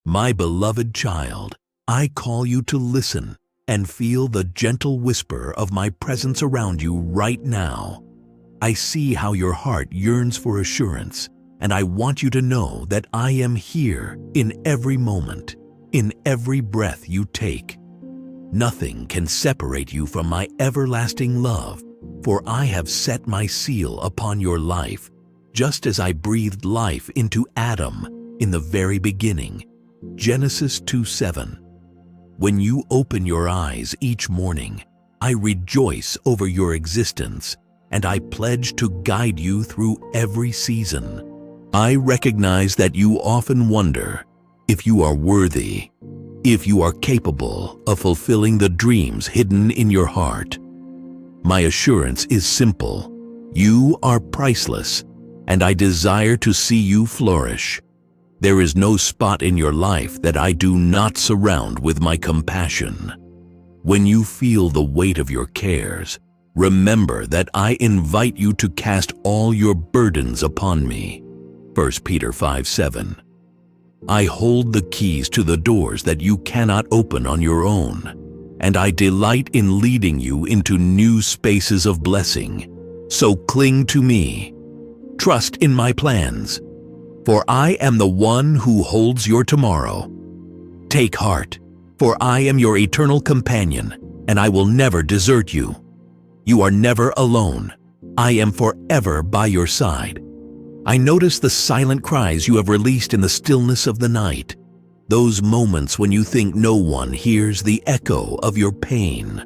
My beloved child, I call you to listen and feel the gentle whisper of my presence around you right now. I see how your heart yearns for assurance, and I want you to know that I am here in every moment, in every breath you take. Nothing can separate you from my everlasting love, for I have set my seal upon your life, just as I breathed life into Adam in the very beginning. Genesis 2:7. When you open your eyes each morning, I rejoice over your existence, and I pledge to guide you through every season. I recognize that you often wonder if you are worthy, if you are capable of fulfilling the dreams hidden in your heart. My assurance is simple. You are priceless, and I desire to see you flourish. There is no spot in your life that I do not surround with my compassion. When you feel the weight of your cares, remember that I invite you to cast all your burdens upon me. 1 Peter 5:7. I hold the keys to the doors that you cannot open on your own, and I delight in leading you into new spaces of blessing. So cling to me. Trust in my plans, for I am the one who holds your tomorrow. Take heart, for I am your eternal companion, and I will never desert you. You are never alone. I am forever by your side. I notice the silent cries you have released in the stillness of the night, those moments when you think no one hears the echo of your pain.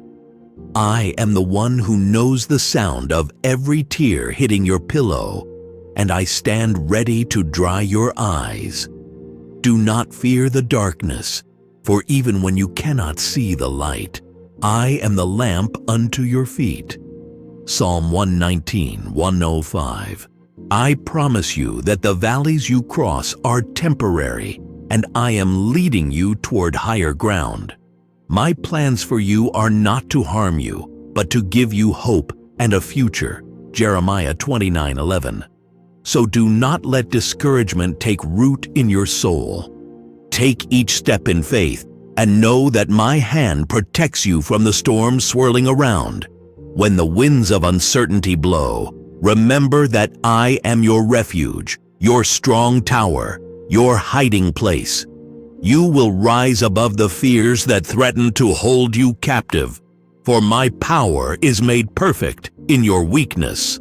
I am the one who knows the sound of every tear hitting your pillow, and I stand ready to dry your eyes. Do not fear the darkness, for even when you cannot see the light, I am the lamp unto your feet. Psalm 119:105. I promise you that the valleys you cross are temporary, and I am leading you toward higher ground. My plans for you are not to harm you, but to give you hope and a future. Jeremiah 29:11. So do not let discouragement take root in your soul. Take each step in faith and know that my hand protects you from the storms swirling around. When the winds of uncertainty blow, remember that I am your refuge, your strong tower, your hiding place. You will rise above the fears that threaten to hold you captive, for my power is made perfect in your weakness.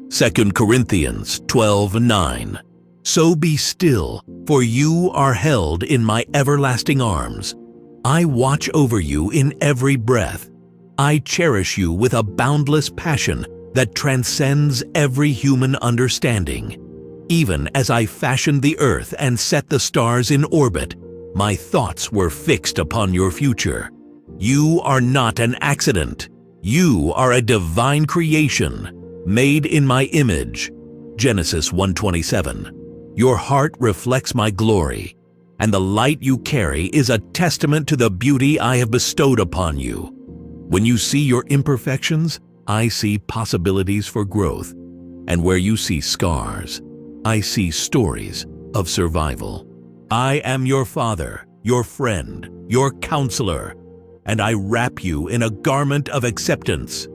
2 Corinthians 12:9. So be still, for you are held in my everlasting arms. I watch over you in every breath. I cherish you with a boundless passion that transcends every human understanding. Even as I fashioned the earth and set the stars in orbit, my thoughts were fixed upon your future. You are not an accident. You are a divine creation, made in my image. Genesis 1:27. Your heart reflects my glory, and the light you carry is a testament to the beauty I have bestowed upon you. When you see your imperfections, I see possibilities for growth, and where you see scars, I see stories of survival. I am your father, your friend, your counselor, and I wrap you in a garment of acceptance.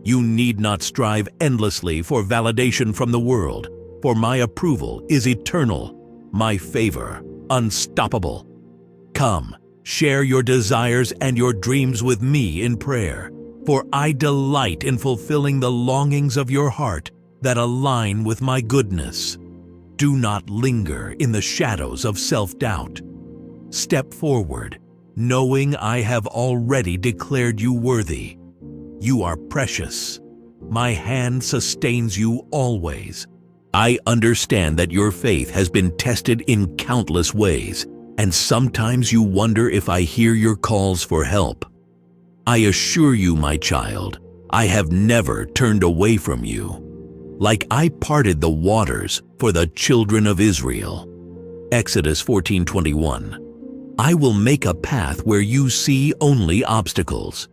You need not strive endlessly for validation from the world, for my approval is eternal, my favor unstoppable. Come, share your desires and your dreams with me in prayer, for I delight in fulfilling the longings of your heart that align with my goodness. Do not linger in the shadows of self-doubt. Step forward, knowing I have already declared you worthy. You are precious. My hand sustains you always. I understand that your faith has been tested in countless ways, and sometimes you wonder if I hear your calls for help. I assure you, my child, I have never turned away from you. Like I parted the waters for the children of Israel. Exodus 14:21. I will make a path where you see only obstacles.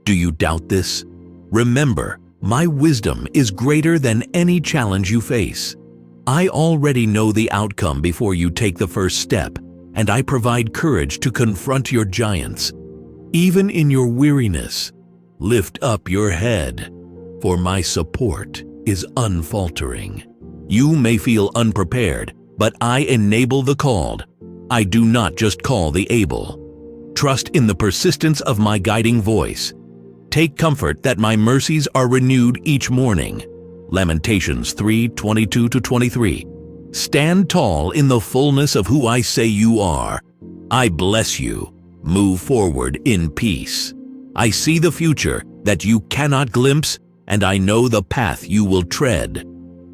Do you doubt this? Remember, my wisdom is greater than any challenge you face. I already know the outcome before you take the first step, and I provide courage to confront your giants. Even in your weariness, lift up your head, for my support is unfaltering. You may feel unprepared, but I enable the called. I do not just call the able. Trust in the persistence of my guiding voice. Take comfort that my mercies are renewed each morning. Lamentations 3:22-23. Stand tall in the fullness of who I say you are. I bless you. Move forward in peace. I see the future that you cannot glimpse, and I know the path you will tread.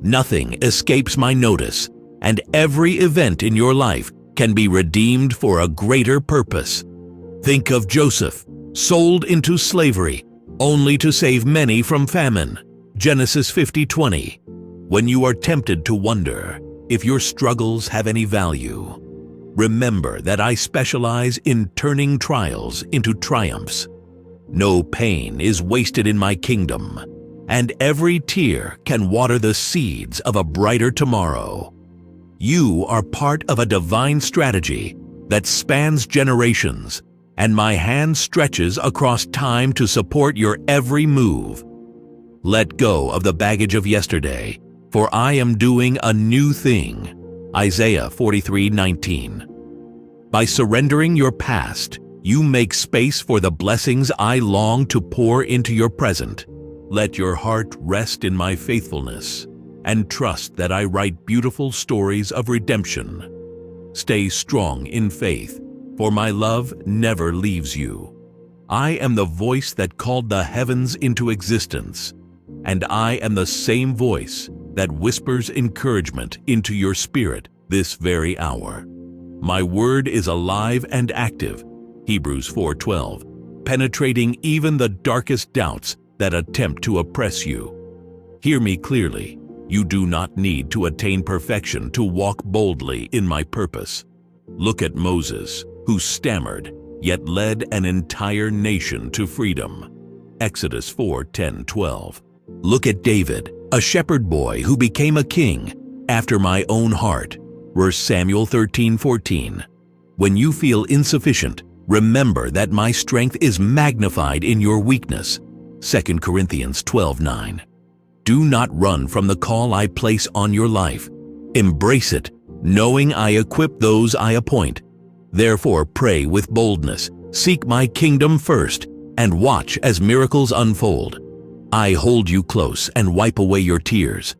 Nothing escapes my notice, and every event in your life can be redeemed for a greater purpose. Think of Joseph, sold into slavery, only to save many from famine. Genesis 50:20. When you are tempted to wonder if your struggles have any value, remember that I specialize in turning trials into triumphs. No pain is wasted in my kingdom, and every tear can water the seeds of a brighter tomorrow. You are part of a divine strategy that spans generations, and my hand stretches across time to support your every move. Let go of the baggage of yesterday, for I am doing a new thing. Isaiah 43:19. By surrendering your past, you make space for the blessings I long to pour into your present. Let your heart rest in my faithfulness, and trust that I write beautiful stories of redemption. Stay strong in faith, for my love never leaves you. I am the voice that called the heavens into existence, and I am the same voice that whispers encouragement into your spirit this very hour. My word is alive and active, Hebrews 4:12, penetrating even the darkest doubts that attempt to oppress you. Hear me clearly. You do not need to attain perfection to walk boldly in my purpose. Look at Moses, who stammered, yet led an entire nation to freedom. Exodus 4:10-12. Look at David, a shepherd boy who became a king after my own heart. 1 Samuel 13:14. When you feel insufficient, remember that my strength is magnified in your weakness. 2 Corinthians 12:9. Do not run from the call I place on your life. Embrace it, knowing I equip those I appoint. Therefore pray with boldness, seek my kingdom first, and watch as miracles unfold. I hold you close and wipe away your tears.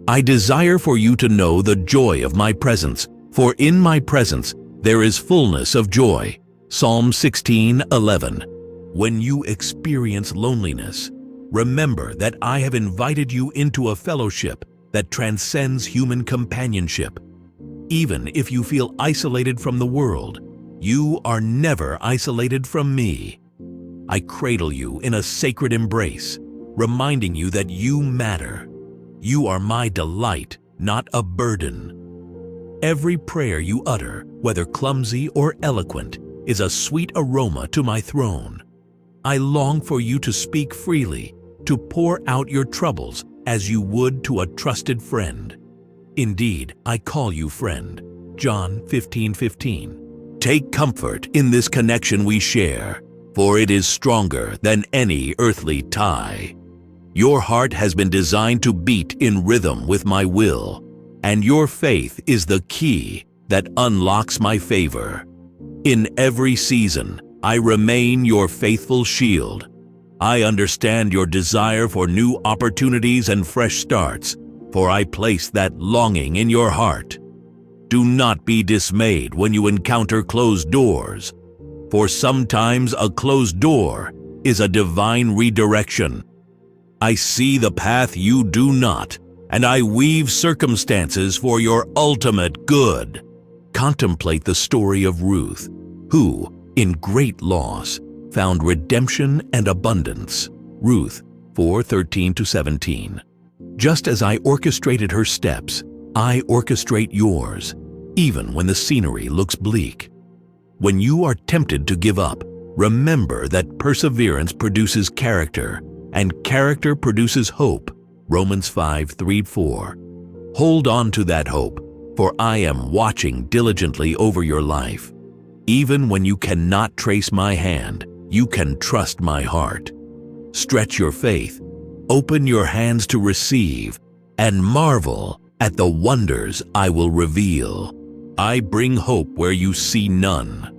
I desire for you to know the joy of my presence, for in my presence there is fullness of joy. Psalm 16:11. When you experience loneliness, remember that I have invited you into a fellowship that transcends human companionship. Even if you feel isolated from the world, you are never isolated from me. I cradle you in a sacred embrace, reminding you that you matter. You are my delight, not a burden. Every prayer you utter, whether clumsy or eloquent, is a sweet aroma to my throne. I long for you to speak freely, to pour out your troubles as you would to a trusted friend. Indeed, I call you friend. John 15:15. Take comfort in this connection we share, for it is stronger than any earthly tie. Your heart has been designed to beat in rhythm with my will, and your faith is the key that unlocks my favor. In every season, I remain your faithful shield. I understand your desire for new opportunities and fresh starts, for I place that longing in your heart. Do not be dismayed when you encounter closed doors, for sometimes a closed door is a divine redirection. I see the path you do not, and I weave circumstances for your ultimate good. Contemplate the story of Ruth, who, in great loss, found redemption and abundance. Ruth 4:13-17. Just as I orchestrated her steps, I orchestrate yours, even when the scenery looks bleak. When you are tempted to give up, remember that perseverance produces character, and character produces hope. Romans 5:3-4. Hold on to that hope, for I am watching diligently over your life. Even when you cannot trace my hand, you can trust my heart. Stretch your faith, open your hands to receive, and marvel at the wonders I will reveal. I bring hope where you see none.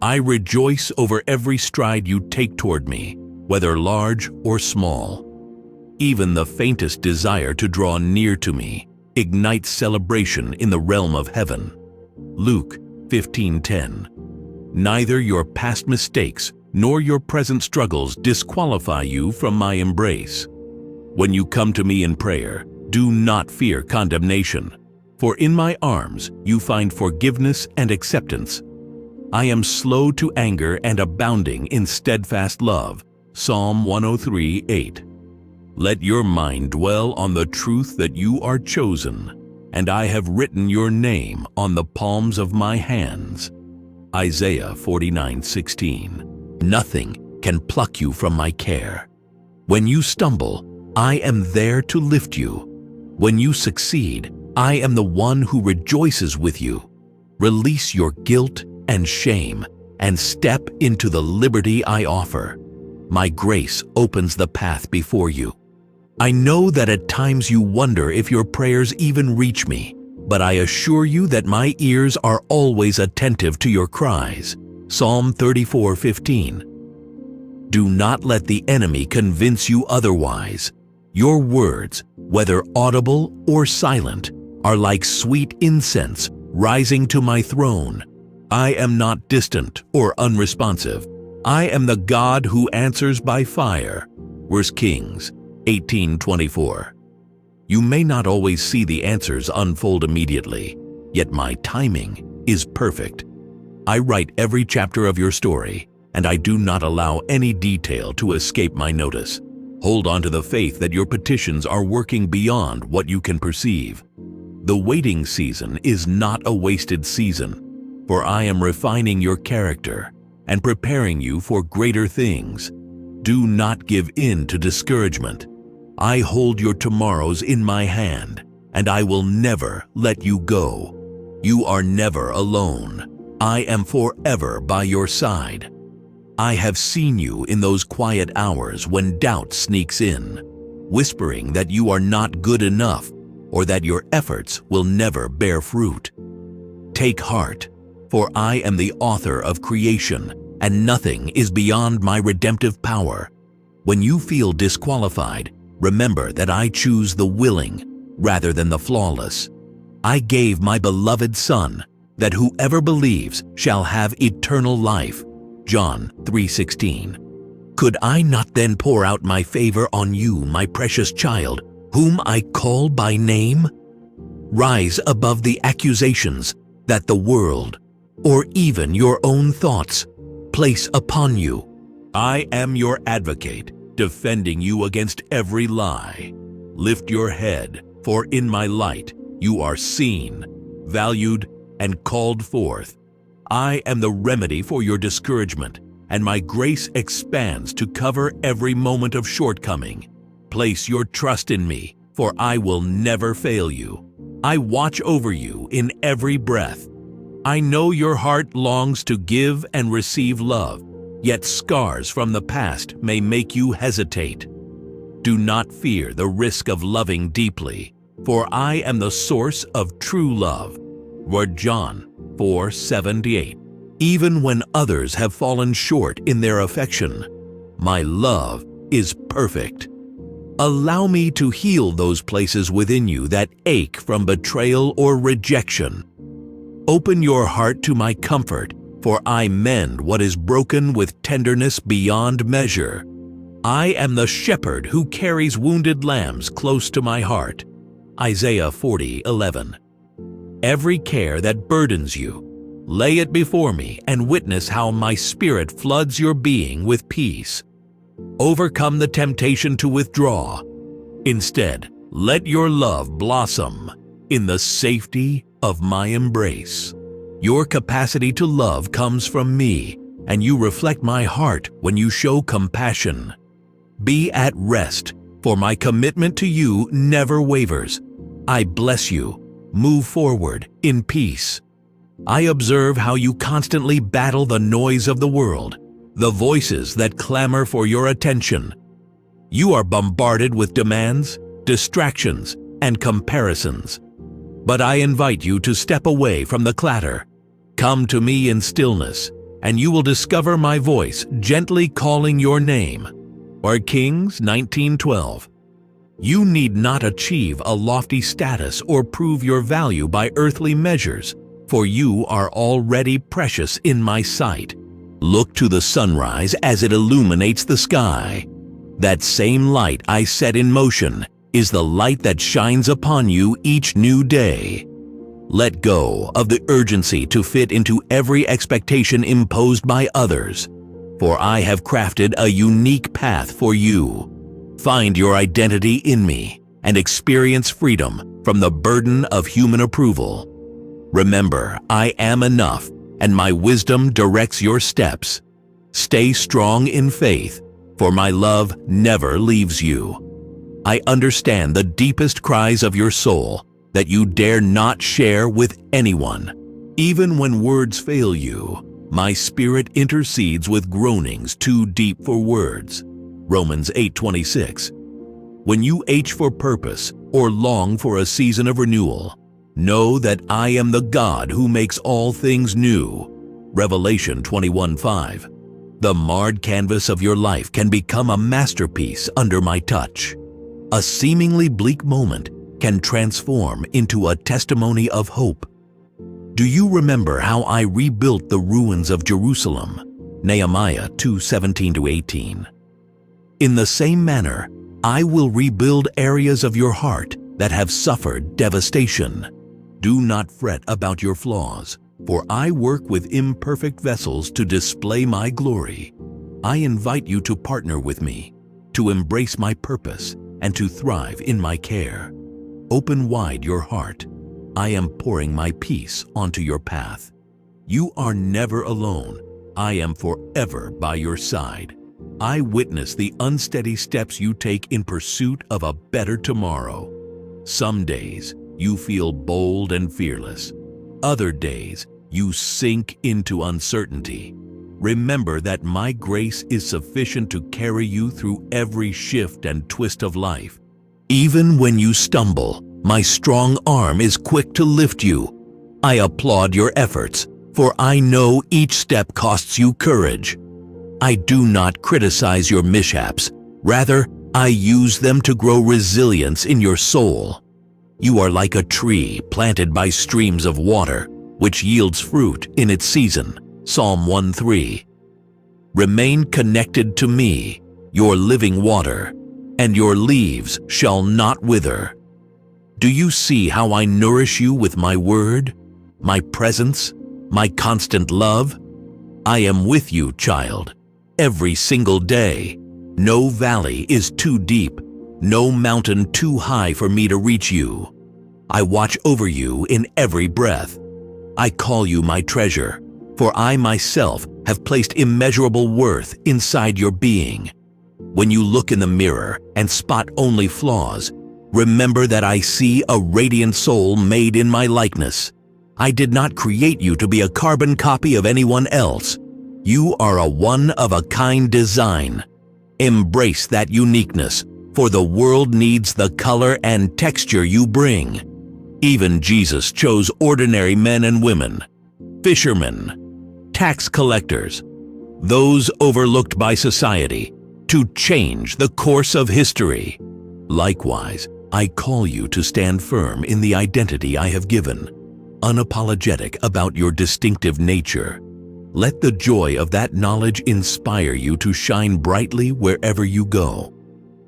I rejoice over every stride you take toward me, whether large or small. Even the faintest desire to draw near to me ignites celebration in the realm of heaven. Luke 15:10. Neither your past mistakes nor your present struggles disqualify you from my embrace. When you come to me in prayer, do not fear condemnation, for in my arms you find forgiveness and acceptance. I am slow to anger and abounding in steadfast love. Psalm 103:8. Let your mind dwell on the truth that you are chosen, and I have written your name on the palms of my hands. Isaiah 49:16. Nothing can pluck you from my care. When you stumble, I am there to lift you. When you succeed, I am the one who rejoices with you. Release your guilt and shame and step into the liberty I offer. My grace opens the path before you. I know that at times you wonder if your prayers even reach me, but I assure you that my ears are always attentive to your cries. Psalm 34:15. Do not let the enemy convince you otherwise. Your words, whether audible or silent, are like sweet incense rising to my throne. I am not distant or unresponsive. I am the God who answers by fire. 1 Kings 18:24. You may not always see the answers unfold immediately, yet my timing is perfect. I write every chapter of your story, and I do not allow any detail to escape my notice. Hold on to the faith that your petitions are working beyond what you can perceive. The waiting season is not a wasted season, for I am refining your character and preparing you for greater things. Do not give in to discouragement. I hold your tomorrows in my hand, and I will never let you go. You are never alone. I am forever by your side. I have seen you in those quiet hours when doubt sneaks in, whispering that you are not good enough or that your efforts will never bear fruit. Take heart, for I am the author of creation, and nothing is beyond my redemptive power. When you feel disqualified, remember that I choose the willing rather than the flawless. I gave my beloved Son, that whoever believes shall have eternal life. John 3:16. Could I not then pour out my favor on you, my precious child, whom I call by name? Rise above the accusations that the world, or even your own thoughts, place upon you. I am your advocate, defending you against every lie. Lift your head, for in my light you are seen, valued, and called forth. I am the remedy for your discouragement, and my grace expands to cover every moment of shortcoming. Place your trust in me, for I will never fail you. I watch over you in every breath. I know your heart longs to give and receive love, yet scars from the past may make you hesitate. Do not fear the risk of loving deeply, for I am the source of true love. John 4:78. Even when others have fallen short in their affection, my love is perfect. Allow me to heal those places within you that ache from betrayal or rejection. Open your heart to my comfort, for I mend what is broken with tenderness beyond measure. I am the shepherd who carries wounded lambs close to my heart. Isaiah 40:11. Every care that burdens you, lay it before me and witness how my spirit floods your being with peace. Overcome the temptation to withdraw. Instead, let your love blossom in the safety of my embrace. Your capacity to love comes from me, and you reflect my heart when you show compassion. Be at rest, for my commitment to you never wavers. I bless you. Move forward in peace. I observe how you constantly battle the noise of the world, the voices that clamor for your attention. You are bombarded with demands, distractions, and comparisons. But I invite you to step away from the clatter. Come to me in stillness, and you will discover my voice gently calling your name. Or Kings 19:12. You need not achieve a lofty status or prove your value by earthly measures, for you are already precious in my sight. Look to the sunrise as it illuminates the sky. That same light I set in motion is the light that shines upon you each new day. Let go of the urgency to fit into every expectation imposed by others, for I have crafted a unique path for you. Find your identity in me and experience freedom from the burden of human approval. Remember, I am enough, and my wisdom directs your steps. Stay strong in faith, for my love never leaves you. I understand the deepest cries of your soul that you dare not share with anyone. Even when words fail you, my spirit intercedes with groanings too deep for words. Romans 8:26. When you ache for purpose or long for a season of renewal, know that I am the God who makes all things new. Revelation 21:5. The marred canvas of your life can become a masterpiece under my touch. A seemingly bleak moment can transform into a testimony of hope. Do you remember how I rebuilt the ruins of Jerusalem? Nehemiah 2:17-18. In the same manner, I will rebuild areas of your heart that have suffered devastation. Do not fret about your flaws, for I work with imperfect vessels to display my glory. I invite you to partner with me, to embrace my purpose, and to thrive in my care. Open wide your heart. I am pouring my peace onto your path. You are never alone. I am forever by your side. I witness the unsteady steps you take in pursuit of a better tomorrow. Some days, you feel bold and fearless. Other days, you sink into uncertainty. Remember that my grace is sufficient to carry you through every shift and twist of life. Even when you stumble, my strong arm is quick to lift you. I applaud your efforts, for I know each step costs you courage. I do not criticize your mishaps. Rather, I use them to grow resilience in your soul. You are like a tree planted by streams of water, which yields fruit in its season. Psalm 1:3. Remain connected to me, your living water, and your leaves shall not wither. Do you see how I nourish you with my word, my presence, my constant love? I am with you, child, every single day. No valley is too deep, no mountain too high for me to reach you. I watch over you in every breath. I call you my treasure, for I myself have placed immeasurable worth inside your being. When you look in the mirror and spot only flaws, remember that I see a radiant soul made in my likeness. I did not create you to be a carbon copy of anyone else. You are a one-of-a-kind design. Embrace that uniqueness, for the world needs the color and texture you bring. Even Jesus chose ordinary men and women, fishermen, tax collectors, those overlooked by society, to change the course of history. Likewise, I call you to stand firm in the identity I have given, unapologetic about your distinctive nature. Let the joy of that knowledge inspire you to shine brightly wherever you go.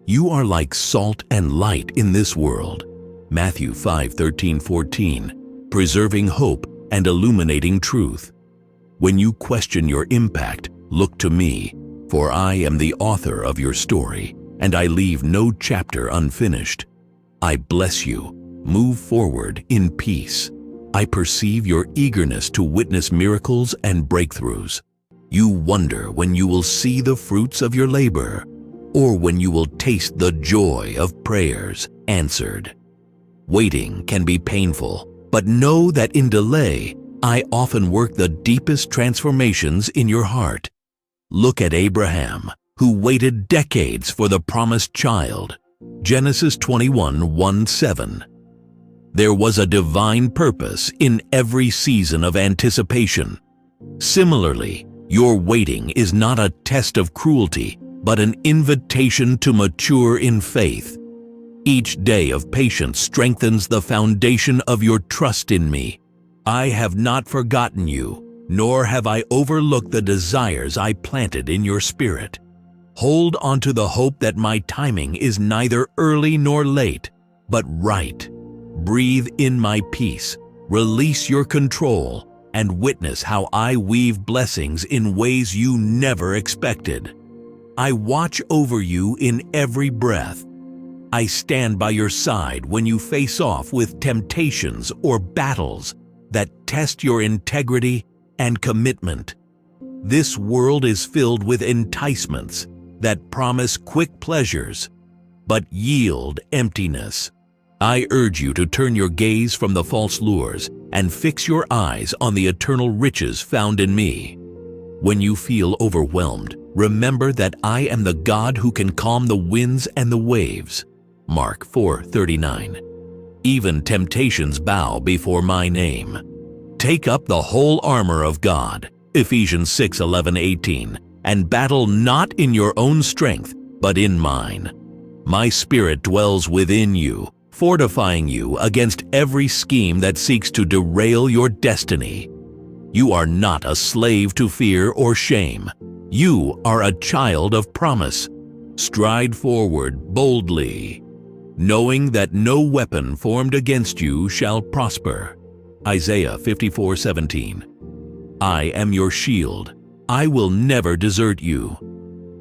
You are like salt and light in this world. Matthew 5:13-14, preserving hope and illuminating truth. When you question your impact, look to me, for I am the author of your story, and I leave no chapter unfinished. I bless you. Move forward in peace. I perceive your eagerness to witness miracles and breakthroughs. You wonder when you will see the fruits of your labor, or when you will taste the joy of prayers answered. Waiting can be painful, but know that in delay, I often work the deepest transformations in your heart. Look at Abraham, who waited decades for the promised child. Genesis 21:1-7. There was a divine purpose in every season of anticipation. Similarly, your waiting is not a test of cruelty, but an invitation to mature in faith. Each day of patience strengthens the foundation of your trust in me. I have not forgotten you, nor have I overlooked the desires I planted in your spirit. Hold on to the hope that my timing is neither early nor late, but right. Breathe in my peace, release your control, and witness how I weave blessings in ways you never expected. I watch over you in every breath. I stand by your side when you face off with temptations or battles that test your integrity and commitment. This world is filled with enticements that promise quick pleasures, but yield emptiness. I urge you to turn your gaze from the false lures and fix your eyes on the eternal riches found in me. When you feel overwhelmed, remember that I am the God who can calm the winds and the waves. Mark 4:39. Even temptations bow before my name. Take up the whole armor of God, Ephesians 6:11-18, and battle not in your own strength, but in mine. My Spirit dwells within you, fortifying you against every scheme that seeks to derail your destiny. You are not a slave to fear or shame. You are a child of promise. Stride forward boldly, knowing that no weapon formed against you shall prosper. Isaiah 54:17. I am your shield. I will never desert you.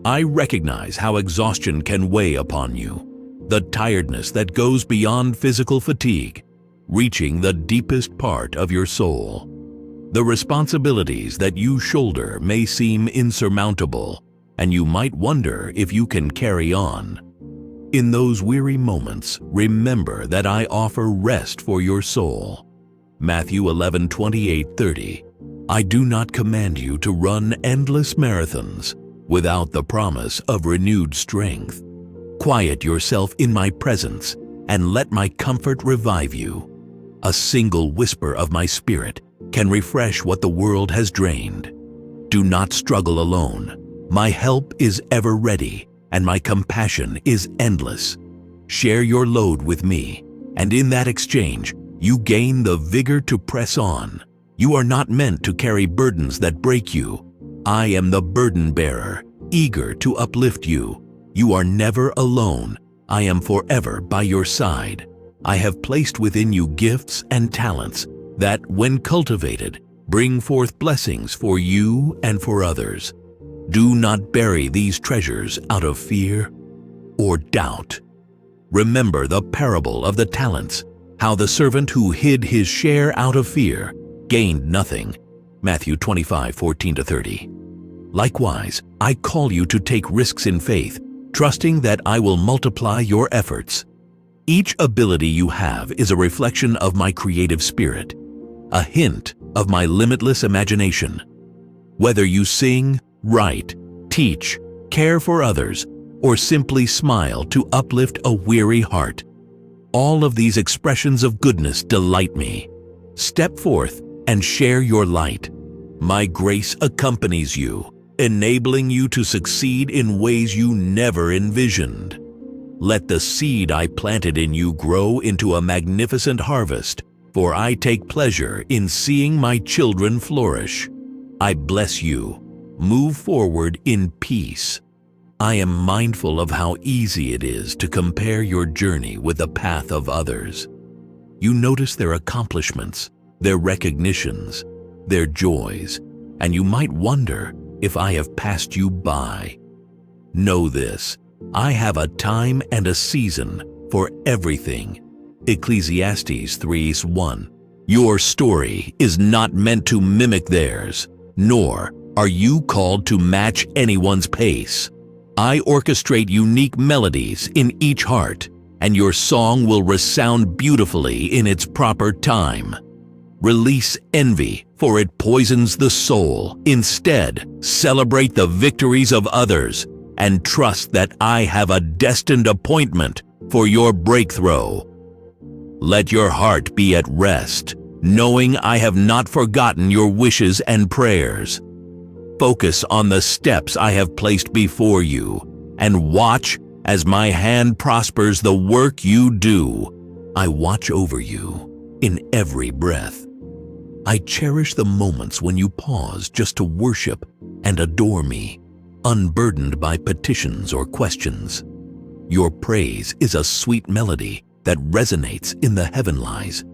I recognize how exhaustion can weigh upon you, the tiredness that goes beyond physical fatigue, reaching the deepest part of your soul. The responsibilities that you shoulder may seem insurmountable, and you might wonder if you can carry on. In those weary moments, remember that I offer rest for your soul. Matthew 11:28-30. I do not command you to run endless marathons without the promise of renewed strength. Quiet yourself in my presence and let my comfort revive you. A single whisper of my spirit can refresh what the world has drained. Do not struggle alone. My help is ever ready, and my compassion is endless. Share your load with me, and in that exchange, you gain the vigor to press on. You are not meant to carry burdens that break you. I am the burden bearer, eager to uplift you. You are never alone. I am forever by your side. I have placed within you gifts and talents that, when cultivated, bring forth blessings for you and for others. Do not bury these treasures out of fear or doubt. Remember the parable of the talents, how the servant who hid his share out of fear gained nothing. Matthew 25:14-30. Likewise, I call you to take risks in faith, trusting that I will multiply your efforts. Each ability you have is a reflection of my creative spirit, a hint of my limitless imagination. Whether you sing, write, teach, care for others, or simply smile to uplift a weary heart, all of these expressions of goodness delight me. Step forth and share your light. My grace accompanies you, enabling you to succeed in ways you never envisioned. Let the seed I planted in you grow into a magnificent harvest, for I take pleasure in seeing my children flourish. I bless you. Move forward in peace. I am mindful of how easy it is to compare your journey with the path of others. You notice their accomplishments, their recognitions, their joys, and you might wonder if I have passed you by. Know this, I have a time and a season for everything. Ecclesiastes 3:1. Your story is not meant to mimic theirs, nor are you called to match anyone's pace. I orchestrate unique melodies in each heart, and your song will resound beautifully in its proper time. Release envy, for it poisons the soul. Instead, celebrate the victories of others and trust that I have a destined appointment for your breakthrough. Let your heart be at rest, knowing I have not forgotten your wishes and prayers. Focus on the steps I have placed before you, and watch as my hand prospers the work you do. I watch over you in every breath. I cherish the moments when you pause just to worship and adore me, unburdened by petitions or questions. Your praise is a sweet melody that resonates in the heavenlies.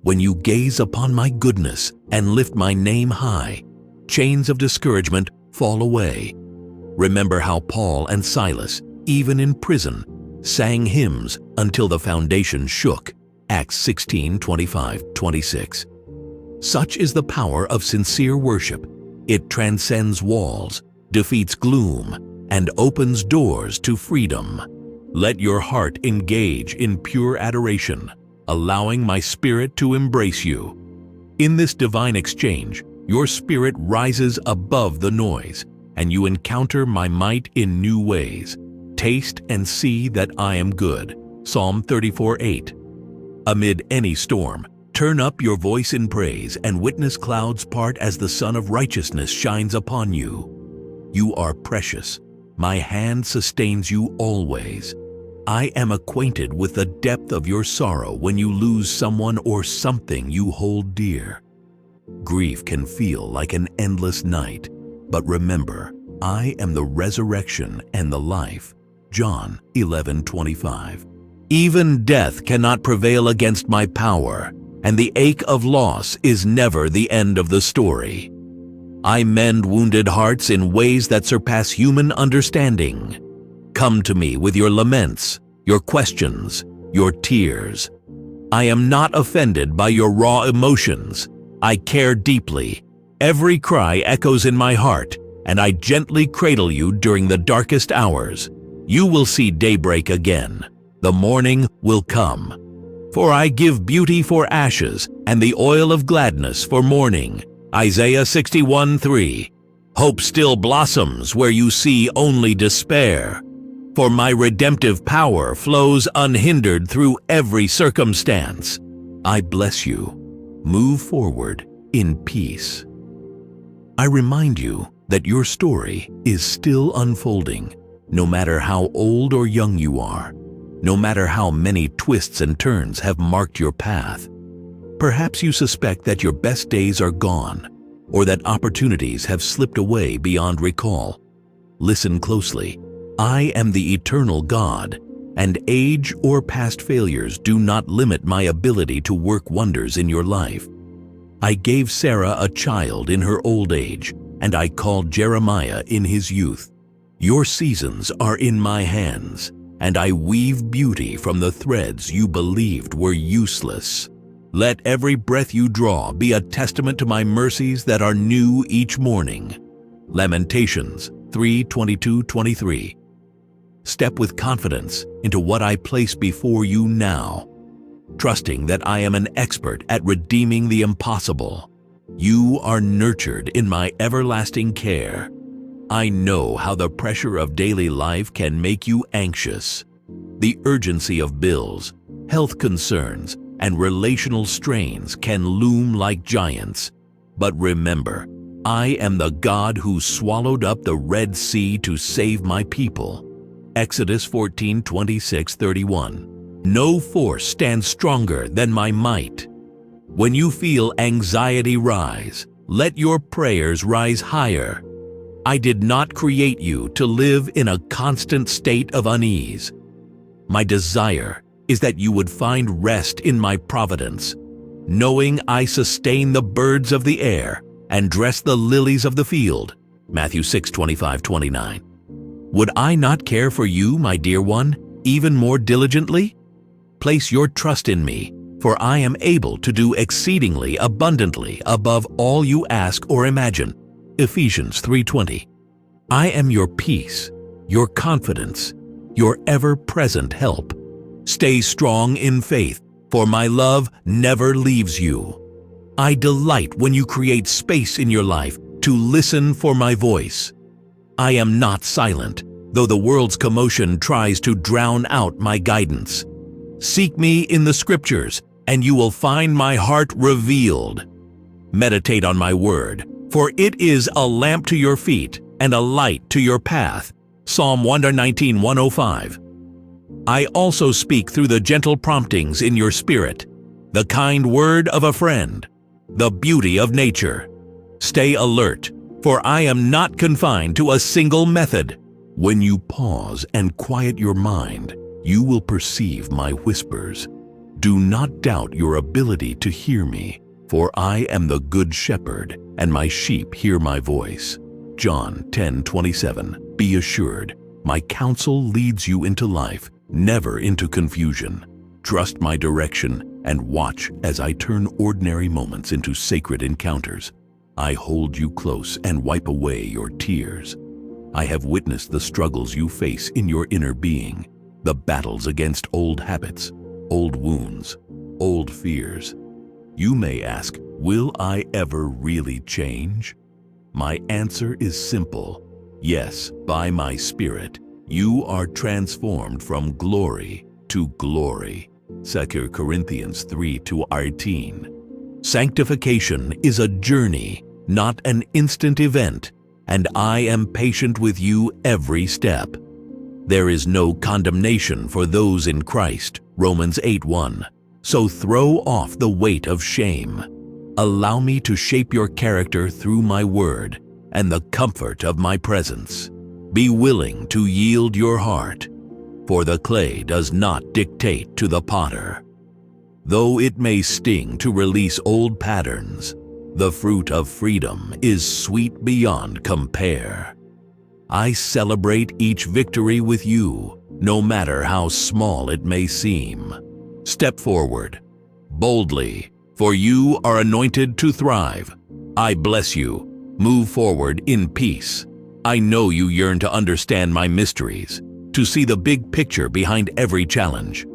When you gaze upon my goodness and lift my name high, chains of discouragement fall away. Remember how Paul and Silas, even in prison, sang hymns until the foundation shook. Acts 16:25-26. Such is the power of sincere worship. It transcends walls, defeats gloom, and opens doors to freedom. Let your heart engage in pure adoration, allowing my spirit to embrace you. In this divine exchange, your spirit rises above the noise, and you encounter my might in new ways. Taste and see that I am good. Psalm 34:8. Amid any storm, turn up your voice in praise and witness clouds part as the sun of righteousness shines upon you. You are precious. My hand sustains you always. I am acquainted with the depth of your sorrow when you lose someone or something you hold dear. Grief can feel like an endless night, but remember, I am the resurrection and the life. John 11:25. Even death cannot prevail against my power, and the ache of loss is never the end of the story. I mend wounded hearts in ways that surpass human understanding. Come to me with your laments, your questions, your tears. I am not offended by your raw emotions. I care deeply. Every cry echoes in my heart, and I gently cradle you during the darkest hours. You will see daybreak again. The morning will come. For I give beauty for ashes and the oil of gladness for mourning. Isaiah 61:3. Hope still blossoms where you see only despair. For my redemptive power flows unhindered through every circumstance. I bless you. Move forward in peace. I remind you that your story is still unfolding, no matter how old or young you are, no matter how many twists and turns have marked your path. Perhaps you suspect that your best days are gone, or that opportunities have slipped away beyond recall. Listen closely. I am the eternal God, and age or past failures do not limit my ability to work wonders in your life. I gave Sarah a child in her old age, and I called Jeremiah in his youth. Your seasons are in my hands, and I weave beauty from the threads you believed were useless. Let every breath you draw be a testament to my mercies that are new each morning. Lamentations 3:22-23. Step with confidence into what I place before you now, trusting that I am an expert at redeeming the impossible. You are nurtured in my everlasting care. I know how the pressure of daily life can make you anxious. The urgency of bills, health concerns, and relational strains can loom like giants. But remember, I am the God who swallowed up the Red Sea to save my people. Exodus 14:26-31. No force stands stronger than my might. When you feel anxiety rise, let your prayers rise higher. I did not create you to live in a constant state of unease. My desire is that you would find rest in my providence, knowing I sustain the birds of the air and dress the lilies of the field. Matthew 6:25-29. Would I not care for you, my dear one, even more diligently? Place your trust in me, for I am able to do exceedingly abundantly above all you ask or imagine. Ephesians 3:20. I am your peace, your confidence, your ever-present help. Stay strong in faith, for my love never leaves you. I delight when you create space in your life to listen for my voice. I am not silent, though the world's commotion tries to drown out my guidance. Seek me in the scriptures, and you will find my heart revealed. Meditate on my word, for it is a lamp to your feet and a light to your path. Psalm 119:105. I also speak through the gentle promptings in your spirit, the kind word of a friend, the beauty of nature. Stay alert, for I am not confined to a single method. When you pause and quiet your mind, you will perceive my whispers. Do not doubt your ability to hear me, for I am the good shepherd, and my sheep hear my voice. John 10:27. Be assured, my counsel leads you into life, never into confusion. Trust my direction and watch as I turn ordinary moments into sacred encounters. I hold you close and wipe away your tears. I have witnessed the struggles you face in your inner being, the battles against old habits, old wounds, old fears. You may ask, will I ever really change? My answer is simple. Yes, by my Spirit, you are transformed from glory to glory. 2 Corinthians 3:18. Sanctification is a journey, not an instant event, and I am patient with you every step. There is no condemnation for those in Christ, Romans 8:1. So throw off the weight of shame. Allow me to shape your character through my word and the comfort of my presence. Be willing to yield your heart, for the clay does not dictate to the potter. Though it may sting to release old patterns, the fruit of freedom is sweet beyond compare. I celebrate each victory with you, no matter how small it may seem. Step forward, boldly, for you are anointed to thrive. I bless you. Move forward in peace. I know you yearn to understand my mysteries, to see the big picture behind every challenge.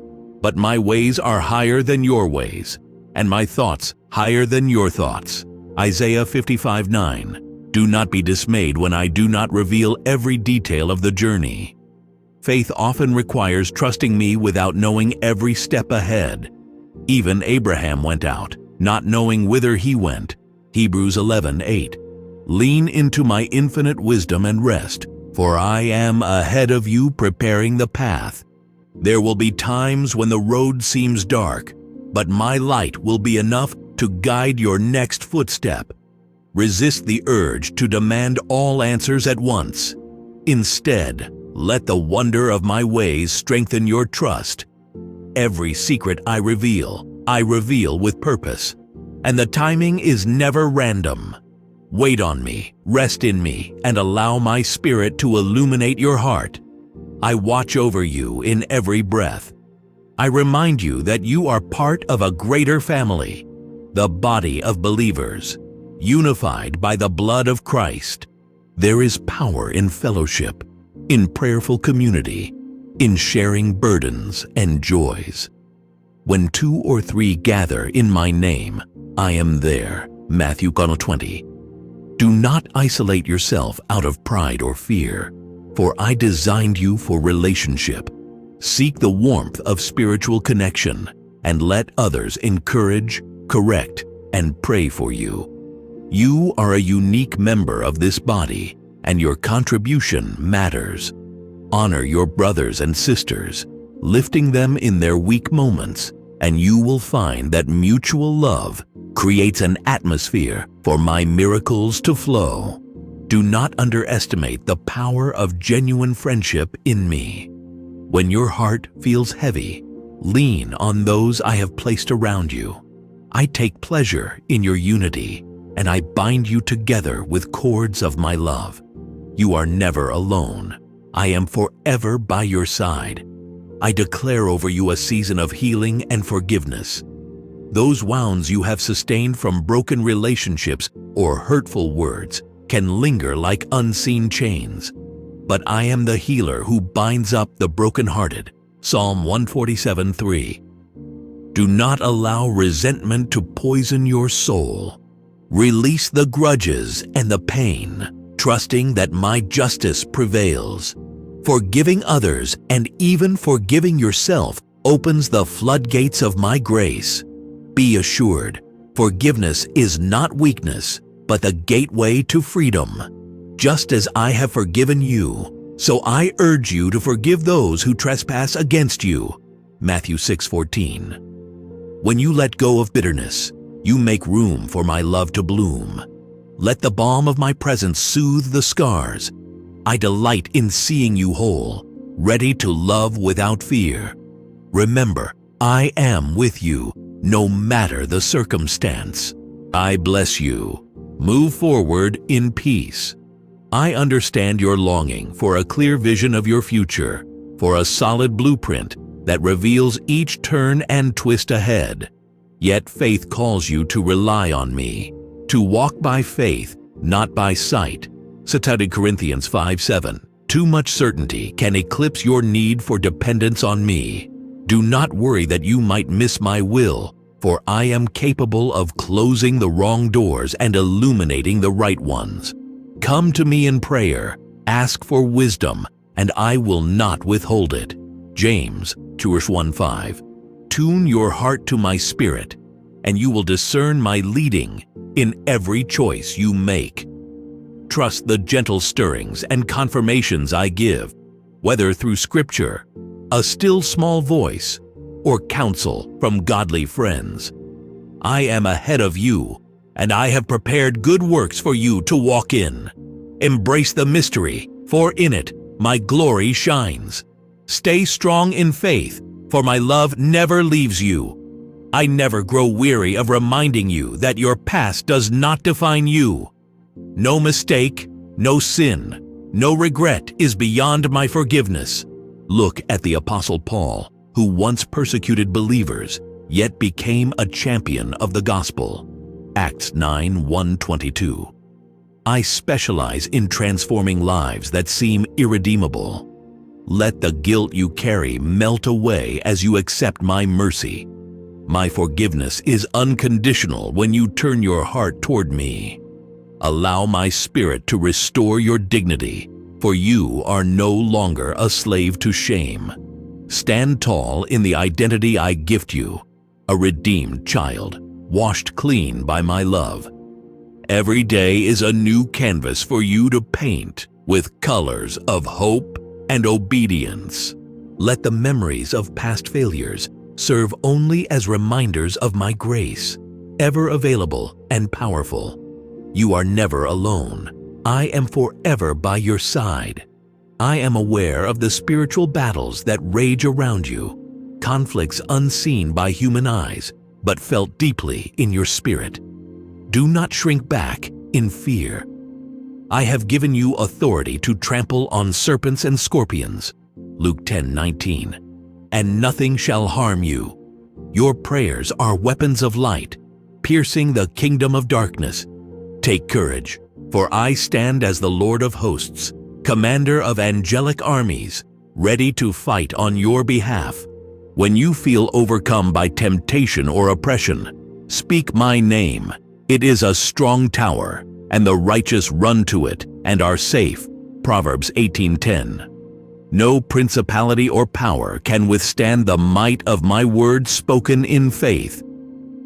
But my ways are higher than your ways, and my thoughts higher than your thoughts. Isaiah 55:9. Do not be dismayed when I do not reveal every detail of the journey. Faith often requires trusting me without knowing every step ahead. Even Abraham went out, not knowing whither he went. Hebrews 11:8. Lean into my infinite wisdom and rest, for I am ahead of you preparing the path. There will be times when the road seems dark, but my light will be enough to guide your next footstep. Resist the urge to demand all answers at once. Instead, let the wonder of my ways strengthen your trust. Every secret I reveal with purpose, and the timing is never random. Wait on me, rest in me, and allow my Spirit to illuminate your heart. I watch over you in every breath. I remind you that you are part of a greater family, the body of believers, unified by the blood of Christ. There is power in fellowship, in prayerful community, in sharing burdens and joys. When 2 or 3 gather in my name, I am there. Matthew 20. Do not isolate yourself out of pride or fear, for I designed you for relationship. Seek the warmth of spiritual connection and let others encourage, correct, and pray for you. You are a unique member of this body, and your contribution matters. Honor your brothers and sisters, lifting them in their weak moments, and you will find that mutual love creates an atmosphere for my miracles to flow. Do not underestimate the power of genuine friendship in me. When your heart feels heavy, lean on those I have placed around you. I take pleasure in your unity, and I bind you together with cords of my love. You are never alone. I am forever by your side. I declare over you a season of healing and forgiveness. Those wounds you have sustained from broken relationships or hurtful words can linger like unseen chains. But I am the healer who binds up the brokenhearted. Psalm 147:3. Do not allow resentment to poison your soul. Release the grudges and the pain, trusting that my justice prevails. Forgiving others and even forgiving yourself opens the floodgates of my grace. Be assured, forgiveness is not weakness, but the gateway to freedom. Just as I have forgiven you, so I urge you to forgive those who trespass against you. Matthew 6:14. When you let go of bitterness, you make room for my love to bloom. Let the balm of my presence soothe the scars. I delight in seeing you whole, ready to love without fear. Remember, I am with you, no matter the circumstance. I bless you. Move forward in peace. I understand your longing for a clear vision of your future, for a solid blueprint that reveals each turn and twist ahead. Yet faith calls you to rely on me, to walk by faith, not by sight. 2 Corinthians 5:7. Too much certainty can eclipse your need for dependence on me. Do not worry that you might miss my will, for I am capable of closing the wrong doors and illuminating the right ones. Come to me in prayer, ask for wisdom, and I will not withhold it. James 1:5. Tune your heart to my spirit, and you will discern my leading in every choice you make. Trust the gentle stirrings and confirmations I give, whether through scripture, a still small voice, or counsel from godly friends. I am ahead of you, and I have prepared good works for you to walk in. Embrace the mystery, for in it my glory shines. Stay strong in faith, for my love never leaves you. I never grow weary of reminding you that your past does not define you. No mistake, no sin, no regret is beyond my forgiveness. Look at the Apostle Paul, who once persecuted believers, yet became a champion of the gospel. Acts 9:1-22. I specialize in transforming lives that seem irredeemable. Let the guilt you carry melt away as you accept my mercy. My forgiveness is unconditional when you turn your heart toward me. Allow my spirit to restore your dignity, for you are no longer a slave to shame. Stand tall in the identity I gift you, a redeemed child, washed clean by my love. Every day is a new canvas for you to paint with colors of hope and obedience. Let the memories of past failures serve only as reminders of my grace, ever available and powerful. You are never alone. I am forever by your side. I am aware of the spiritual battles that rage around you, conflicts unseen by human eyes, but felt deeply in your spirit. Do not shrink back in fear. I have given you authority to trample on serpents and scorpions, Luke 10:19, and nothing shall harm you. Your prayers are weapons of light, piercing the kingdom of darkness. Take courage, for I stand as the Lord of hosts, commander of angelic armies, ready to fight on your behalf. When you feel overcome by temptation or oppression, speak my name. It is a strong tower, and the righteous run to it and are safe. Proverbs 18:10. No principality or power can withstand the might of my word spoken in faith.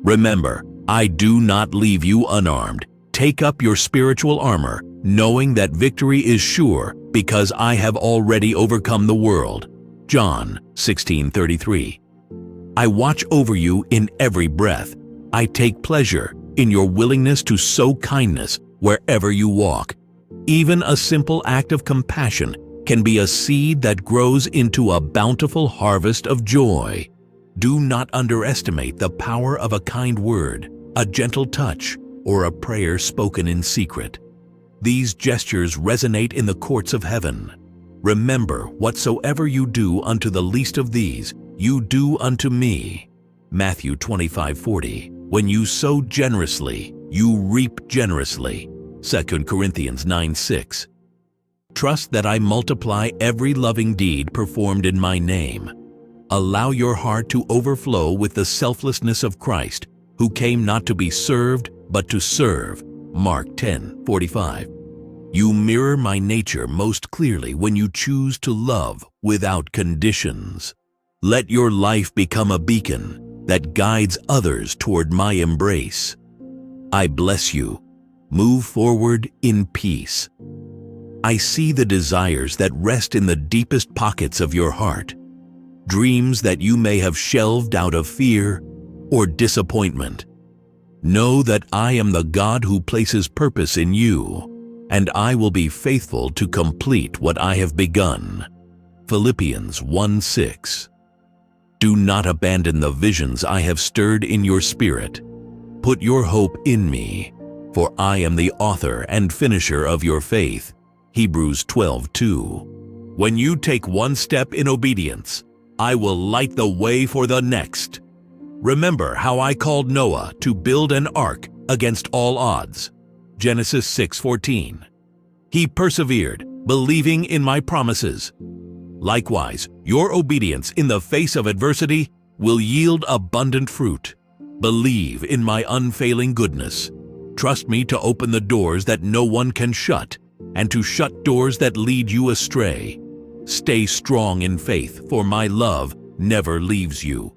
Remember, I do not leave you unarmed. Take up your spiritual armor, knowing that victory is sure because I have already overcome the world. John 16:33. I watch over you in every breath. I take pleasure in your willingness to sow kindness wherever you walk. Even a simple act of compassion can be a seed that grows into a bountiful harvest of joy. Do not underestimate the power of a kind word, a gentle touch, or a prayer spoken in secret. These gestures resonate in the courts of heaven. Remember, whatsoever you do unto the least of these, you do unto me. Matthew 25:40. When you sow generously, you reap generously. 2 Corinthians 9:6. Trust that I multiply every loving deed performed in my name. Allow your heart to overflow with the selflessness of Christ, who came not to be served, but to serve. Mark 10:45. You mirror my nature most clearly when you choose to love without conditions. Let your life become a beacon that guides others toward my embrace. I bless you. Move forward in peace. I see the desires that rest in the deepest pockets of your heart, dreams that you may have shelved out of fear or disappointment. Know that I am the God who places purpose in you, and I will be faithful to complete what I have begun. Philippians 1:6. Do not abandon the visions I have stirred in your spirit. Put your hope in me, for I am the author and finisher of your faith. Hebrews 12:2. When you take one step in obedience, I will light the way for the next. Remember how I called Noah to build an ark against all odds. Genesis 6:14. He persevered, believing in my promises. Likewise, your obedience in the face of adversity will yield abundant fruit. Believe in my unfailing goodness. Trust me to open the doors that no one can shut, and to shut doors that lead you astray. Stay strong in faith, for my love never leaves you.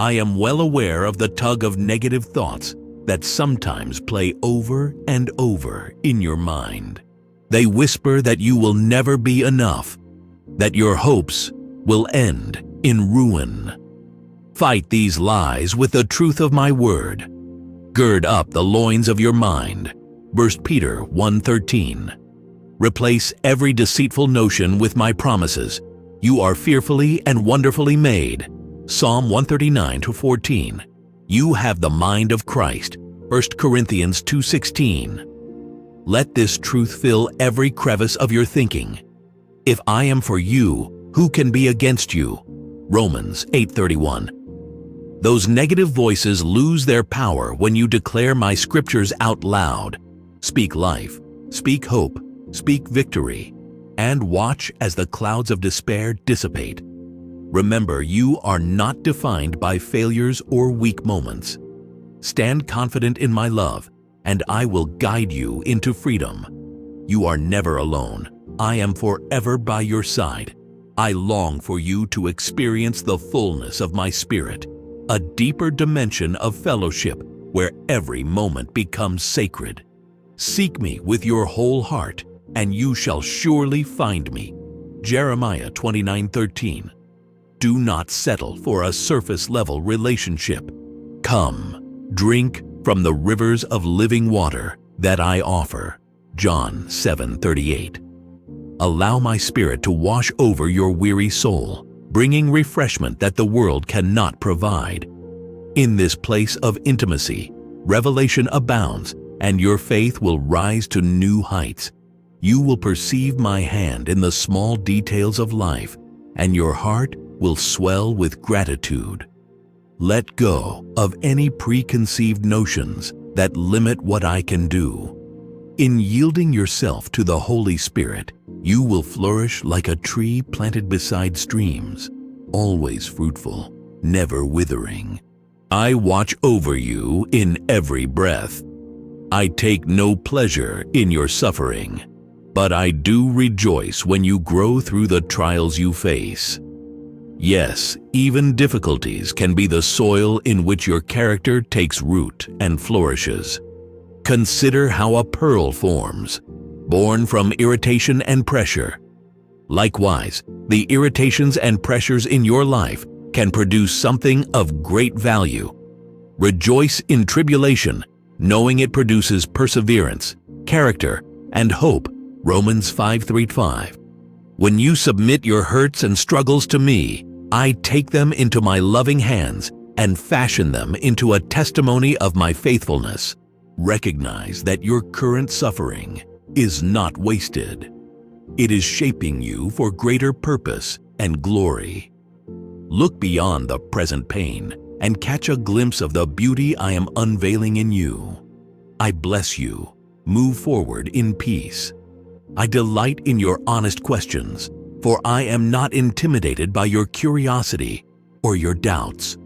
I am well aware of the tug of negative thoughts that sometimes play over and over in your mind. They whisper that you will never be enough, that your hopes will end in ruin. Fight these lies with the truth of my word. Gird up the loins of your mind. 1 Peter 1:13. Replace every deceitful notion with my promises. You are fearfully and wonderfully made. Psalm 139:14. You have the mind of Christ. 1 Corinthians 2:16. Let this truth fill every crevice of your thinking. If I am for you, who can be against you? Romans 8:31. Those negative voices lose their power when you declare my scriptures out loud. Speak life, speak hope, speak victory, and watch as the clouds of despair dissipate. Remember, you are not defined by failures or weak moments. Stand confident in my love, and I will guide you into freedom. You are never alone. I am forever by your side. I long for you to experience the fullness of my spirit, a deeper dimension of fellowship where every moment becomes sacred. Seek me with your whole heart, and you shall surely find me. Jeremiah 29:13. Do not settle for a surface-level relationship. Come, drink from the rivers of living water that I offer. John 7:38. Allow my spirit to wash over your weary soul, bringing refreshment that the world cannot provide. In this place of intimacy, revelation abounds, and your faith will rise to new heights. You will perceive my hand in the small details of life, and your heart will swell with gratitude. Let go of any preconceived notions that limit what I can do. In yielding yourself to the Holy Spirit, you will flourish like a tree planted beside streams, always fruitful, never withering. I watch over you in every breath. I take no pleasure in your suffering, but I do rejoice when you grow through the trials you face. Yes, even difficulties can be the soil in which your character takes root and flourishes. Consider how a pearl forms, born from irritation and pressure. Likewise, the irritations and pressures in your life can produce something of great value. Rejoice in tribulation, knowing it produces perseverance, character, and hope. Romans 5:3-5. When you submit your hurts and struggles to me, I take them into my loving hands and fashion them into a testimony of my faithfulness. Recognize that your current suffering is not wasted. It is shaping you for greater purpose and glory. Look beyond the present pain and catch a glimpse of the beauty I am unveiling in you. I bless you. Move forward in peace. I delight in your honest questions, for I am not intimidated by your curiosity, or your doubts.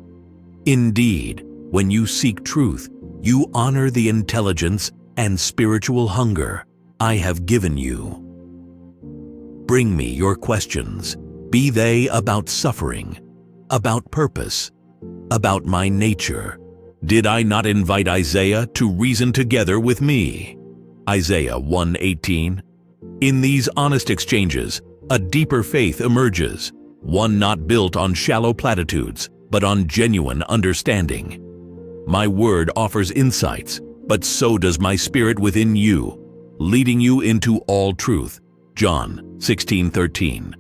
Indeed, when you seek truth, you honor the intelligence and spiritual hunger I have given you. Bring me your questions, be they about suffering, about purpose, about my nature. Did I not invite Isaiah to reason together with me? Isaiah 1:18. In these honest exchanges, a deeper faith emerges, one not built on shallow platitudes, but on genuine understanding. My word offers insights, but so does my spirit within you, leading you into all truth. John 16:13.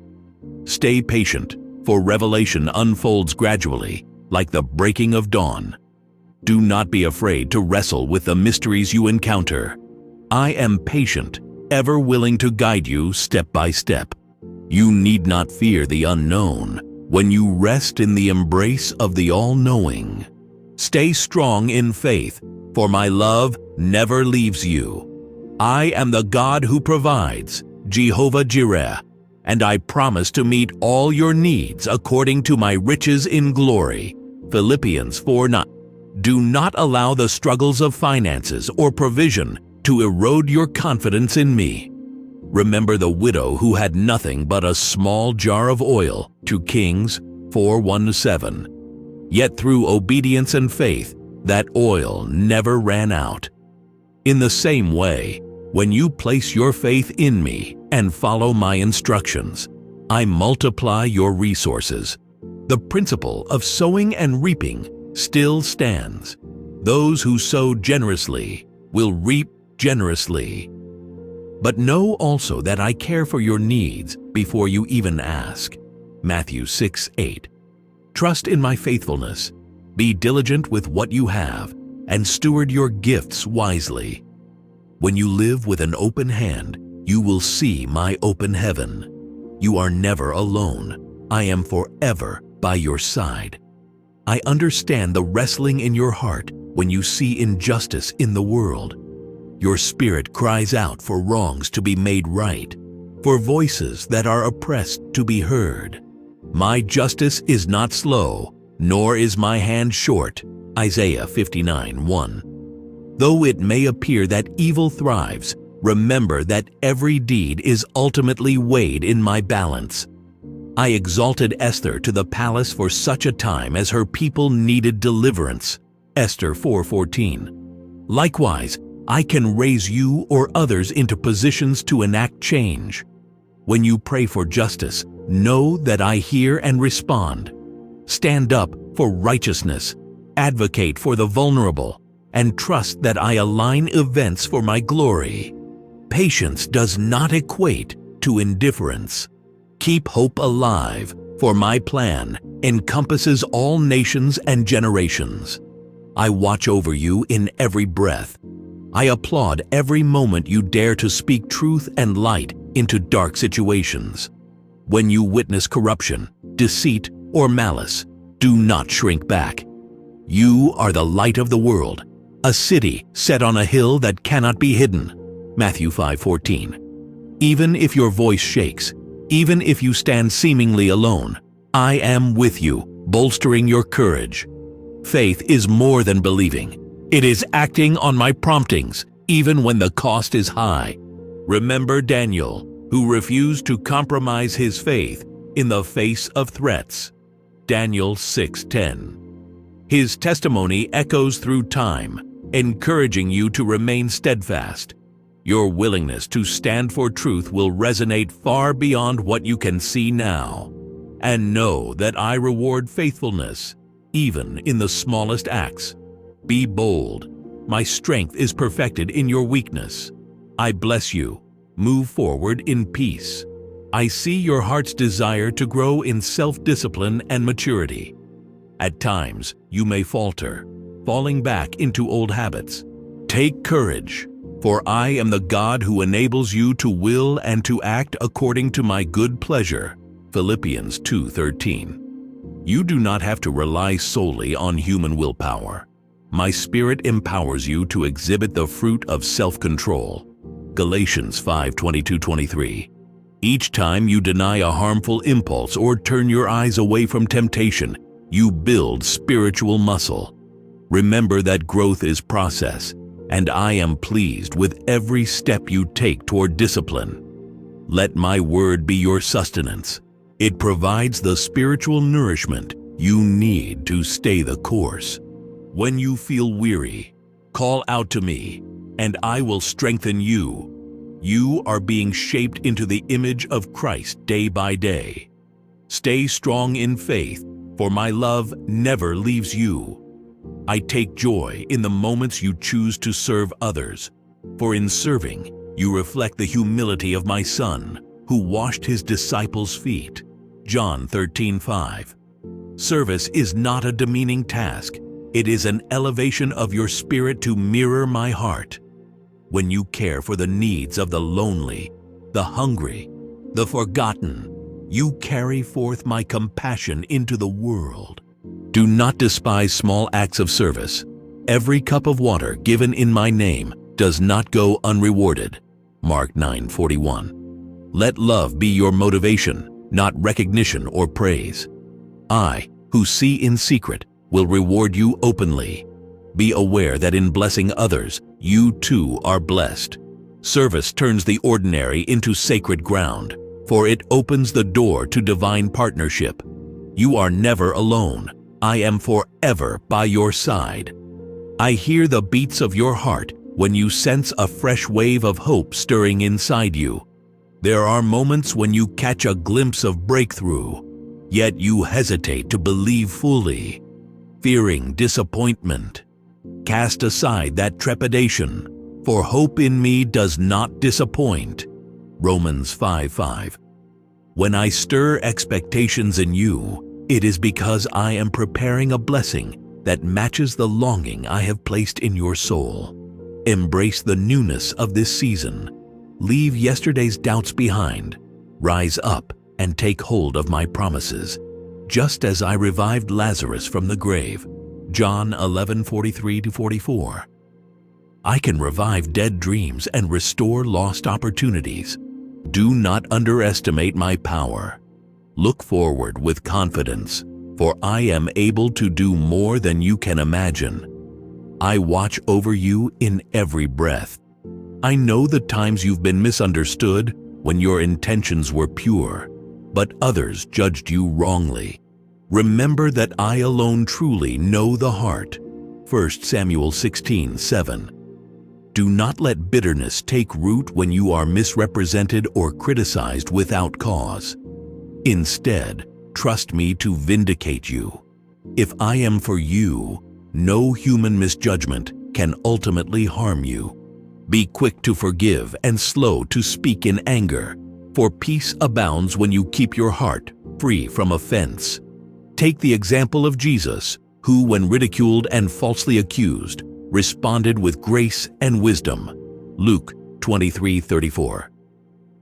Stay patient, for revelation unfolds gradually, like the breaking of dawn. Do not be afraid to wrestle with the mysteries you encounter. I am patient, ever willing to guide you step by step. You need not fear the unknown when you rest in the embrace of the all-knowing. Stay strong in faith, for my love never leaves you. I am the God who provides, Jehovah Jireh, and I promise to meet all your needs according to my riches in glory. Philippians 4:9. Do not allow the struggles of finances or provision to erode your confidence in me. Remember the widow who had nothing but a small jar of oil, 2 Kings 4:1-7. Yet through obedience and faith, that oil never ran out. In the same way, when you place your faith in me and follow my instructions, I multiply your resources. The principle of sowing and reaping still stands. Those who sow generously will reap generously. But know also that I care for your needs before you even ask. Matthew 6:8. Trust in my faithfulness. Be diligent with what you have, and steward your gifts wisely. When you live with an open hand, you will see my open heaven. You are never alone. I am forever by your side. I understand the wrestling in your heart when you see injustice in the world. Your spirit cries out for wrongs to be made right, for voices that are oppressed to be heard. My justice is not slow, nor is my hand short. Isaiah 59:1. Though it may appear that evil thrives, remember that every deed is ultimately weighed in my balance. I exalted Esther to the palace for such a time as her people needed deliverance. Esther 4:14. Likewise, I can raise you or others into positions to enact change. When you pray for justice, know that I hear and respond. Stand up for righteousness, advocate for the vulnerable, and trust that I align events for my glory. Patience does not equate to indifference. Keep hope alive, for my plan encompasses all nations and generations. I watch over you in every breath. I applaud every moment you dare to speak truth and light into dark situations. When you witness corruption, deceit, or malice, do not shrink back. You are the light of the world, a city set on a hill that cannot be hidden. Matthew 5:14. Even if your voice shakes, even if you stand seemingly alone, I am with you, bolstering your courage. Faith is more than believing. It is acting on my promptings, even when the cost is high. Remember Daniel, who refused to compromise his faith in the face of threats. Daniel 6:10. His testimony echoes through time, encouraging you to remain steadfast. Your willingness to stand for truth will resonate far beyond what you can see now. And know that I reward faithfulness, even in the smallest acts. Be bold. My strength is perfected in your weakness. I bless you. Move forward in peace. I see your heart's desire to grow in self-discipline and maturity. At times, you may falter, falling back into old habits. Take courage, for I am the God who enables you to will and to act according to my good pleasure. Philippians 2:13. You do not have to rely solely on human willpower. My Spirit empowers you to exhibit the fruit of self-control. Galatians 5:22-23. Each time you deny a harmful impulse or turn your eyes away from temptation, you build spiritual muscle. Remember that growth is process, and I am pleased with every step you take toward discipline. Let my word be your sustenance. It provides the spiritual nourishment you need to stay the course. When you feel weary, call out to me, and I will strengthen you. You are being shaped into the image of Christ day by day. Stay strong in faith, for my love never leaves you. I take joy in the moments you choose to serve others, for in serving, you reflect the humility of my Son, who washed his disciples' feet. John 13:5. Service is not a demeaning task. It is an elevation of your spirit to mirror my heart. When you care for the needs of the lonely, the hungry, the forgotten, you carry forth my compassion into the world. Do not despise small acts of service. Every cup of water given in my name does not go unrewarded. Mark 9:41. Let love be your motivation, not recognition or praise. I, who see in secret, will reward you openly. Be aware that in blessing others, you too are blessed. Service turns the ordinary into sacred ground, for it opens the door to divine partnership. You are never alone. I am forever by your side. I hear the beats of your heart when you sense a fresh wave of hope stirring inside you. There are moments when you catch a glimpse of breakthrough, yet you hesitate to believe fully, fearing disappointment. Cast aside that trepidation, for hope in me does not disappoint. Romans 5:5. When I stir expectations in you, it is because I am preparing a blessing that matches the longing I have placed in your soul. Embrace the newness of this season. Leave yesterday's doubts behind. Rise up and take hold of my promises, just as I revived Lazarus from the grave. John 11:43-44. I can revive dead dreams and restore lost opportunities. Do not underestimate my power. Look forward with confidence, for I am able to do more than you can imagine. I watch over you in every breath. I know the times you've been misunderstood when your intentions were pure, but others judged you wrongly. Remember that I alone truly know the heart. 1 Samuel 16:7. Do not let bitterness take root when you are misrepresented or criticized without cause. Instead, trust me to vindicate you. If I am for you, no human misjudgment can ultimately harm you. Be quick to forgive and slow to speak in anger, for peace abounds when you keep your heart free from offense. Take the example of Jesus, who, when ridiculed and falsely accused, responded with grace and wisdom. Luke 23:34.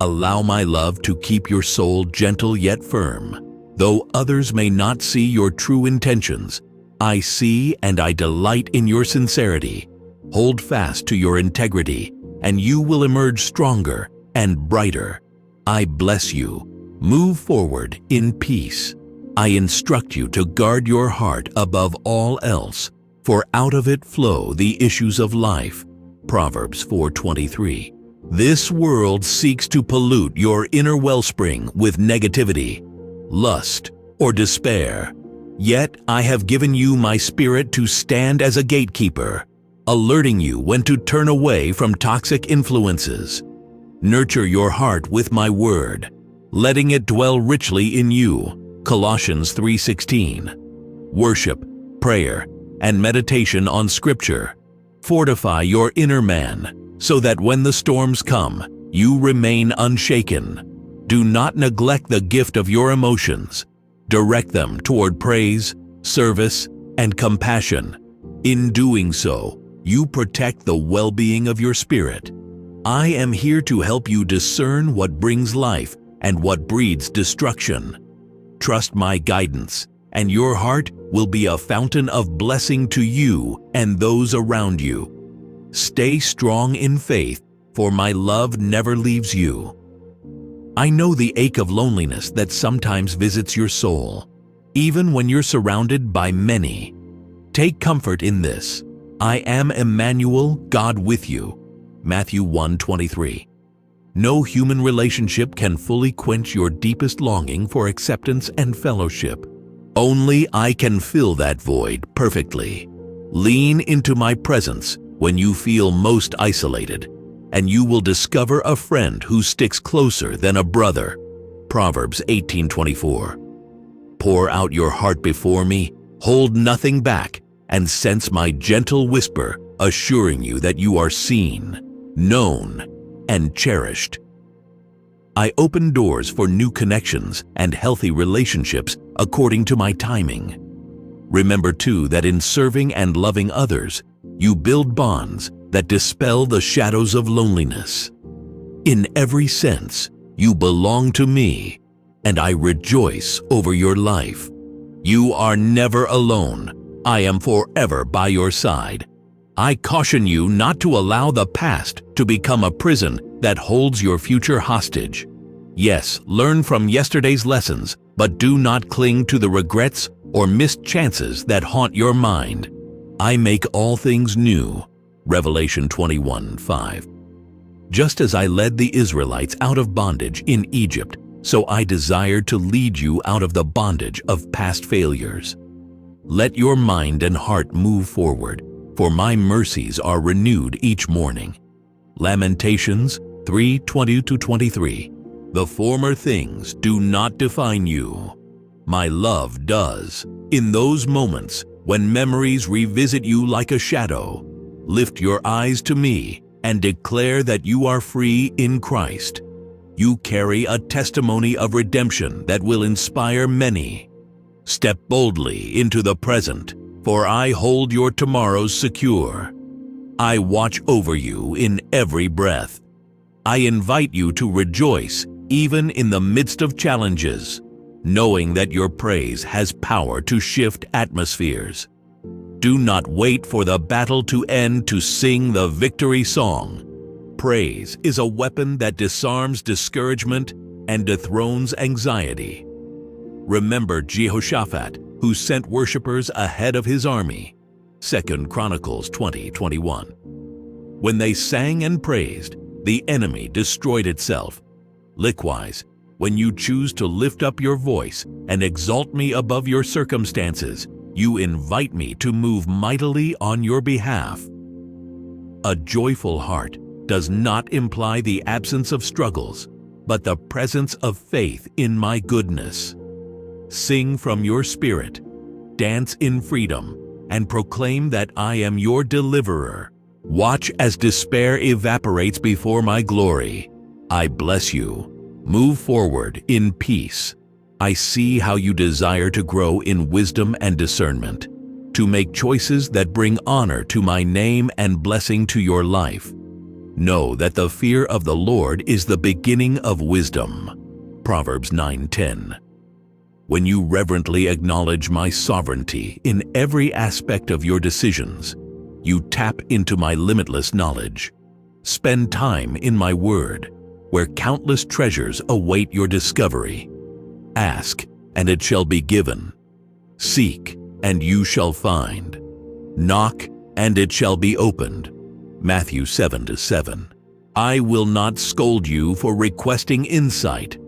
Allow my love to keep your soul gentle yet firm. Though others may not see your true intentions, I see and I delight in your sincerity. Hold fast to your integrity, and you will emerge stronger and brighter. I bless you. Move forward in peace. I instruct you to guard your heart above all else, for out of it flow the issues of life. Proverbs 4:23. This world seeks to pollute your inner wellspring with negativity, lust, or despair. Yet I have given you my Spirit to stand as a gatekeeper, alerting you when to turn away from toxic influences. Nurture your heart with my word, letting it dwell richly in you. Colossians 3:16. Worship, prayer, and meditation on Scripture fortify your inner man, so that when the storms come, you remain unshaken. Do not neglect the gift of your emotions. Direct them toward praise, service, and compassion. In doing so, you protect the well-being of your spirit. I am here to help you discern what brings life and what breeds destruction. Trust my guidance, and your heart will be a fountain of blessing to you and those around you. Stay strong in faith, for my love never leaves you. I know the ache of loneliness that sometimes visits your soul. even when you're surrounded by many. Take comfort in this. I am Emmanuel, God with you. Matthew 1:23. No human relationship can fully quench your deepest longing for acceptance and fellowship. Only I can fill that void perfectly. Lean into my presence when you feel most isolated, and you will discover a friend who sticks closer than a brother. Proverbs 18:24. Pour out your heart before me, hold nothing back, and sense my gentle whisper assuring you that you are seen, known, and cherished. I open doors for new connections and healthy relationships according to my timing. Remember too that in serving and loving others, you build bonds that dispel the shadows of loneliness. In every sense, you belong to me, and I rejoice over your life. You are never alone. I am forever by your side. I caution you not to allow the past to become a prison that holds your future hostage. Yes, learn from yesterday's lessons, but do not cling to the regrets or missed chances that haunt your mind. I make all things new. Revelation 21:5. Just as I led the Israelites out of bondage in Egypt, so I desire to lead you out of the bondage of past failures. Let your mind and heart move forward, for my mercies are renewed each morning. Lamentations 3:20-23. The former things do not define you. My love does. In those moments when memories revisit you like a shadow, lift your eyes to me and declare that you are free in Christ. You carry a testimony of redemption that will inspire many. Step boldly into the present, for I hold your tomorrows secure. I watch over you in every breath. I invite you to rejoice even in the midst of challenges, knowing that your praise has power to shift atmospheres. Do not wait for the battle to end to sing the victory song. Praise is a weapon that disarms discouragement and dethrones anxiety. Remember Jehoshaphat, who sent worshipers ahead of his army. 2 Chronicles 20:21. When they sang and praised, the enemy destroyed itself. Likewise, when you choose to lift up your voice and exalt me above your circumstances, you invite me to move mightily on your behalf. A joyful heart does not imply the absence of struggles, but the presence of faith in my goodness. Sing from your spirit, dance in freedom, and proclaim that I am your deliverer. Watch as despair evaporates before my glory. I bless you. Move forward in peace. I see how you desire to grow in wisdom and discernment, to make choices that bring honor to my name and blessing to your life. Know that the fear of the Lord is the beginning of wisdom. Proverbs 9:10. When you reverently acknowledge my sovereignty in every aspect of your decisions, you tap into my limitless knowledge. Spend time in my word, where countless treasures await your discovery. Ask, and it shall be given. Seek, and you shall find. Knock, and it shall be opened. Matthew 7:7. I will not scold you for requesting insight,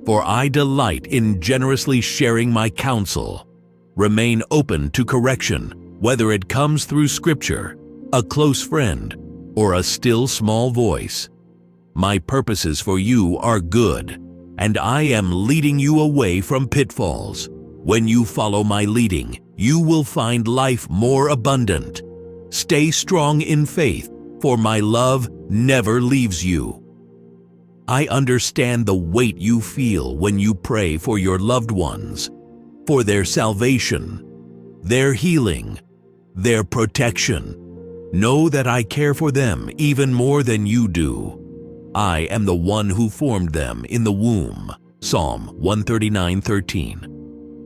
for I delight in generously sharing my counsel. Remain open to correction, whether it comes through Scripture, a close friend, or a still small voice. My purposes for you are good, and I am leading you away from pitfalls. When you follow my leading, you will find life more abundant. Stay strong in faith, for my love never leaves you. I understand the weight you feel when you pray for your loved ones, for their salvation, their healing, their protection. Know that I care for them even more than you do. I am the one who formed them in the womb. Psalm 139:13.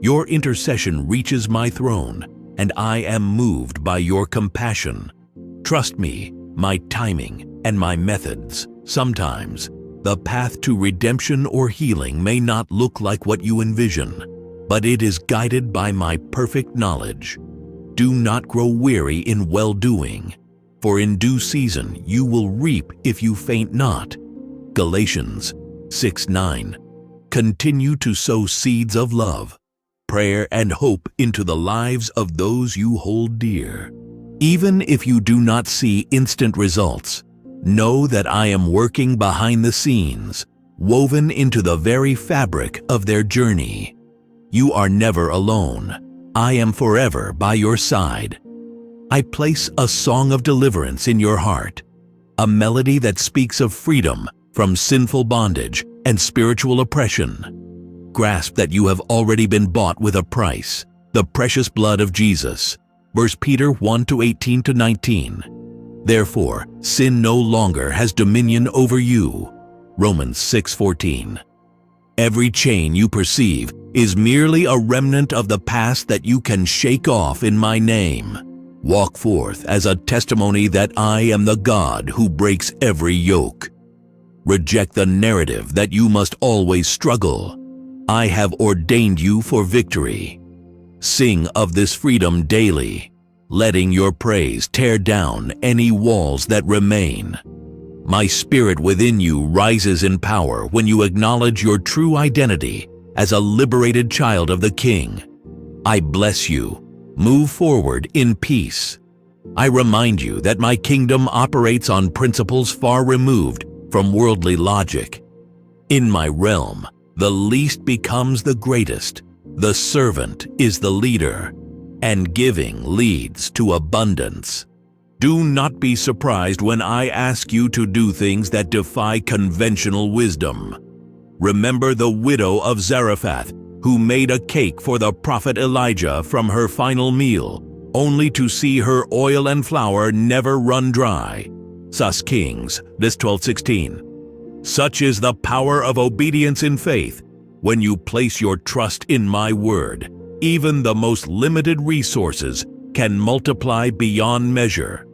Your intercession reaches my throne, and I am moved by your compassion. Trust me, my timing, and my methods. Sometimes, the path to redemption or healing may not look like what you envision. but it is guided by my perfect knowledge. Do not grow weary in well-doing, for in due season you will reap if you faint not. Galatians 6:9. Continue to sow seeds of love, prayer, and hope into the lives of those you hold dear. Even if you do not see instant results, know that I am working behind the scenes, woven into the very fabric of their journey. You are never alone. I am forever by your side. I place a song of deliverance in your heart, a melody that speaks of freedom from sinful bondage and spiritual oppression. Grasp that you have already been bought with a price, the precious blood of Jesus. 1 Peter 1:18-19. Therefore, sin no longer has dominion over you. Romans 6:14. Every chain you perceive is merely a remnant of the past that you can shake off in my name. Walk forth as a testimony that I am the God who breaks every yoke. Reject the narrative that you must always struggle. I have ordained you for victory. Sing of this freedom daily, letting your praise tear down any walls that remain. My spirit within you rises in power when you acknowledge your true identity as a liberated child of the King. I bless you. Move forward in peace. I remind you that my kingdom operates on principles far removed from worldly logic. In my realm, the least becomes the greatest, the servant is the leader, and giving leads to abundance. Do not be surprised when I ask you to do things that defy conventional wisdom. Remember the widow of Zarephath, who made a cake for the prophet Elijah from her final meal, only to see her oil and flour never run dry. Sus Kings 12:16. Such is the power of obedience in faith. When you place your trust in my word, even the most limited resources can multiply beyond measure.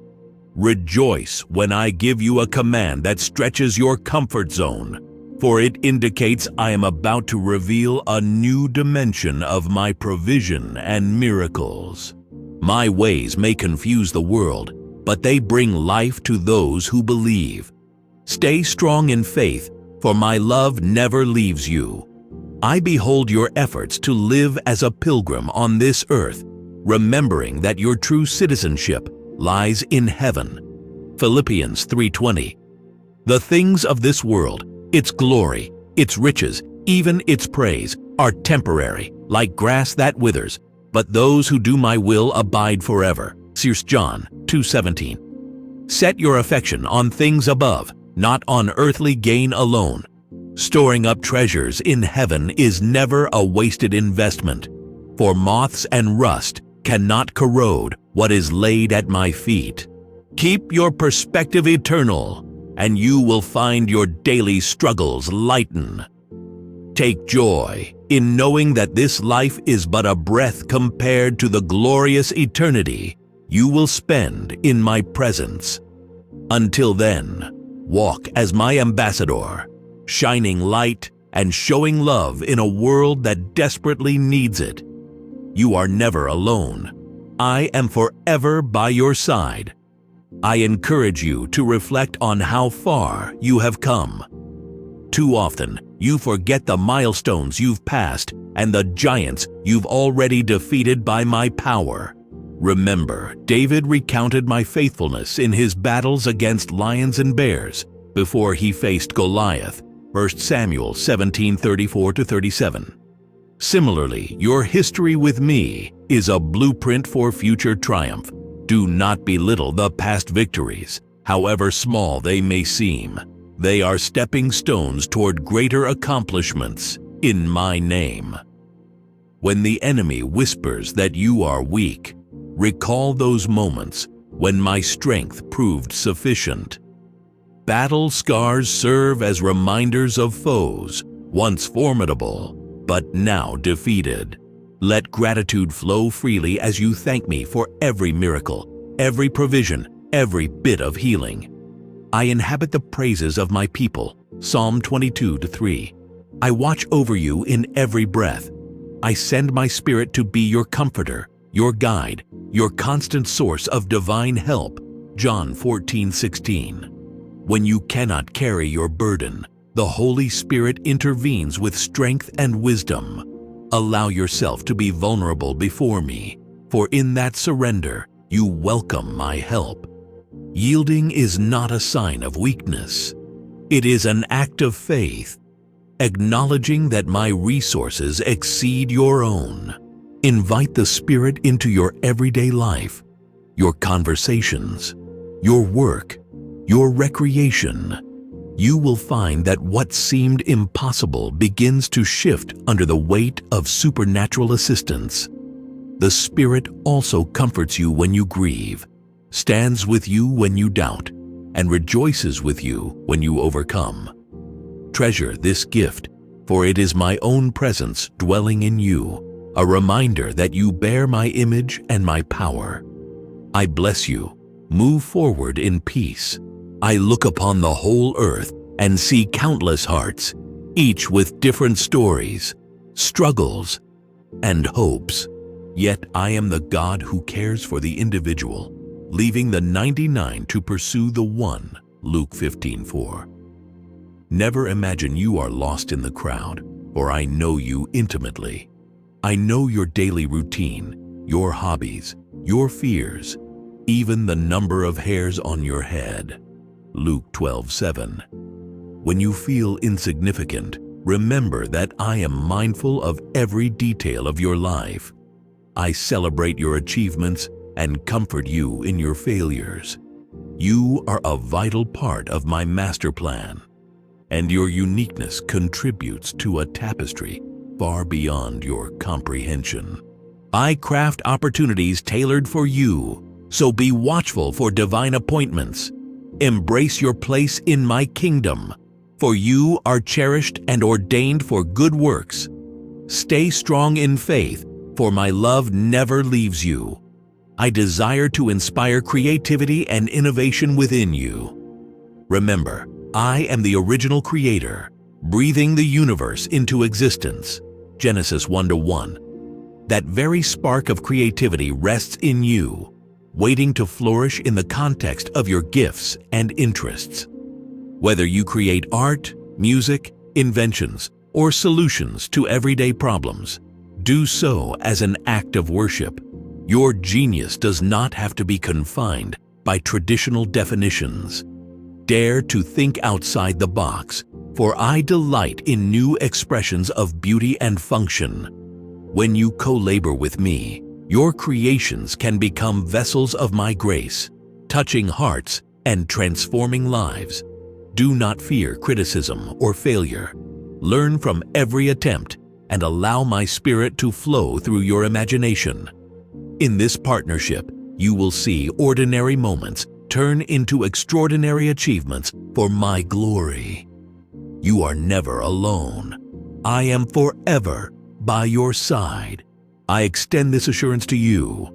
Rejoice when I give you a command that stretches your comfort zone, for it indicates I am about to reveal a new dimension of my provision and miracles. My ways may confuse the world, but they bring life to those who believe. Stay strong in faith, for my love never leaves you. I behold your efforts to live as a pilgrim on this earth, remembering that your true citizenship lies in heaven. Philippians 3:20. The things of this world, its glory, its riches, even its praise, are temporary, like grass that withers, but those who do my will abide forever. 1 John 2:17. Set your affection on things above, not on earthly gain alone. Storing up treasures in heaven is never a wasted investment, for moths and rust cannot corrode what is laid at my feet. Keep your perspective eternal, and you will find your daily struggles lighten. Take joy in knowing that this life is but a breath compared to the glorious eternity you will spend in my presence. Until then, walk as my ambassador, shining light and showing love in a world that desperately needs it. You are never alone. I am forever by your side. I encourage you to reflect on how far you have come. Too often, you forget the milestones you've passed and the giants you've already defeated by my power. Remember, David recounted my faithfulness in his battles against lions and bears before he faced Goliath, 1 Samuel 17:34-37. Similarly, your history with me is a blueprint for future triumph. Do not belittle the past victories, however small they may seem. They are stepping stones toward greater accomplishments in my name. When the enemy whispers that you are weak, recall those moments when my strength proved sufficient. Battle scars serve as reminders of foes, once formidable, but now defeated. Let gratitude flow freely as you thank me for every miracle, every provision, every bit of healing. I inhabit the praises of my people. Psalm 22:3. I watch over you in every breath. I send my Spirit to be your comforter, your guide, your constant source of divine help. John 14:16. When you cannot carry your burden, the Holy Spirit intervenes with strength and wisdom. Allow yourself to be vulnerable before me, for in that surrender, you welcome my help. Yielding is not a sign of weakness. It is an act of faith, acknowledging that my resources exceed your own. Invite the Spirit into your everyday life, your conversations, your work, your recreation. You will find that what seemed impossible begins to shift under the weight of supernatural assistance. The Spirit also comforts you when you grieve, stands with you when you doubt, and rejoices with you when you overcome. Treasure this gift, for it is my own presence dwelling in you, a reminder that you bear my image and my power. I bless you. Move forward in peace. I look upon the whole earth and see countless hearts, each with different stories, struggles, and hopes. Yet I am the God who cares for the individual, leaving the 99 to pursue the one. Luke 15:4. Never imagine you are lost in the crowd, for I know you intimately. I know your daily routine, your hobbies, your fears, even the number of hairs on your head. Luke 12:7. When you feel insignificant, remember that I am mindful of every detail of your life. I celebrate your achievements and comfort you in your failures. You are a vital part of my master plan, and your uniqueness contributes to a tapestry far beyond your comprehension. I craft opportunities tailored for you, so be watchful for divine appointments. Embrace your place in my kingdom, for you are cherished and ordained for good works. Stay strong in faith, for my love never leaves you. I desire to inspire creativity and innovation within you. Remember, I am the original creator, breathing the universe into existence. Genesis 1:1. That very spark of creativity rests in you, waiting to flourish in the context of your gifts and interests. Whether you create art, music, inventions, or solutions to everyday problems, do so as an act of worship. Your genius does not have to be confined by traditional definitions. Dare to think outside the box, for I delight in new expressions of beauty and function. When you co-labor with me, your creations can become vessels of my grace, touching hearts and transforming lives. Do not fear criticism or failure. Learn from every attempt and allow my Spirit to flow through your imagination. In this partnership, you will see ordinary moments turn into extraordinary achievements for my glory. You are never alone. I am forever by your side. I extend this assurance to you.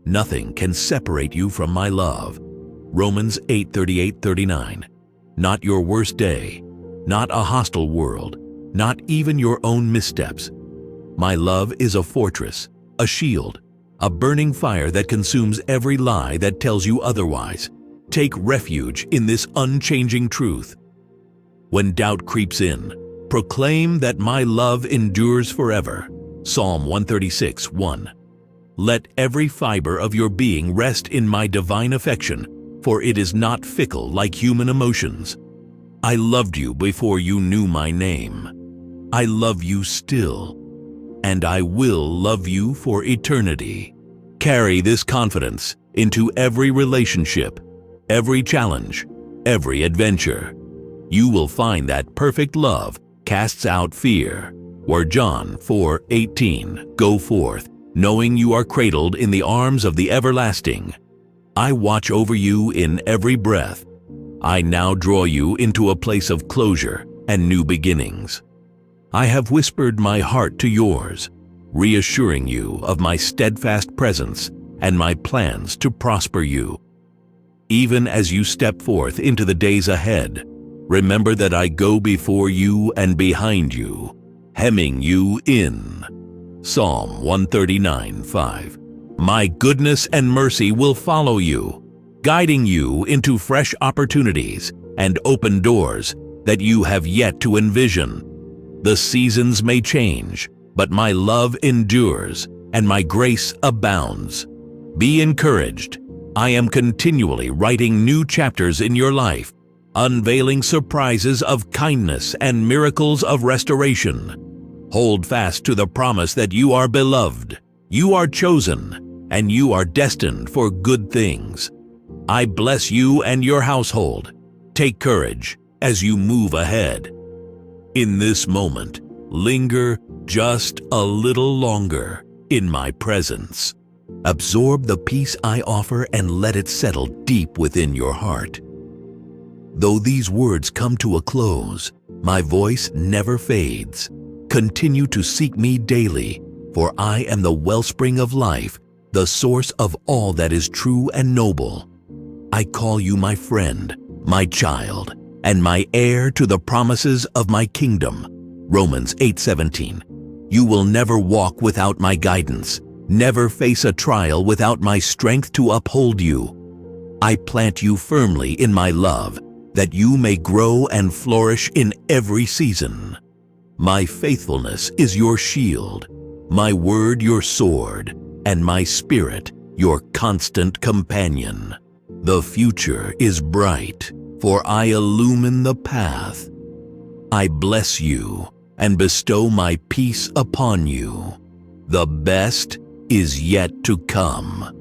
Nothing can separate you from my love. Romans 8:38-39. Not your worst day, not a hostile world, not even your own missteps. My love is a fortress, a shield, a burning fire that consumes every lie that tells you otherwise. Take refuge in this unchanging truth. When doubt creeps in, proclaim that my love endures forever. Psalm 136:1. Let every fiber of your being rest in my divine affection, for it is not fickle like human emotions. I loved you before you knew my name. I love you still, and I will love you for eternity. Carry this confidence into every relationship, every challenge, every adventure. You will find that perfect love casts out fear. Where John 4:18, go forth, knowing you are cradled in the arms of the everlasting. I watch over you in every breath. I now draw you into a place of closure and new beginnings. I have whispered my heart to yours, reassuring you of my steadfast presence and my plans to prosper you. Even as you step forth into the days ahead, remember that I go before you and behind you, hemming you in. Psalm 139:5. My goodness and mercy will follow you, guiding you into fresh opportunities and open doors that you have yet to envision. The seasons may change, but my love endures and my grace abounds. Be encouraged. I am continually writing new chapters in your life, unveiling surprises of kindness and miracles of restoration. Hold fast to the promise that you are beloved, you are chosen, and you are destined for good things. I bless you and your household. Take courage as you move ahead. In this moment, linger just a little longer in my presence. Absorb the peace I offer and let it settle deep within your heart. Though these words come to a close, my voice never fades. Continue to seek me daily, for I am the wellspring of life, the source of all that is true and noble. I call you my friend, my child, and my heir to the promises of my kingdom. Romans 8:17. You will never walk without my guidance, never face a trial without my strength to uphold you. I plant you firmly in my love, that you may grow and flourish in every season. My faithfulness is your shield, my word your sword, and my spirit your constant companion. The future is bright, for I illumine the path. I bless you and bestow my peace upon you. The best is yet to come.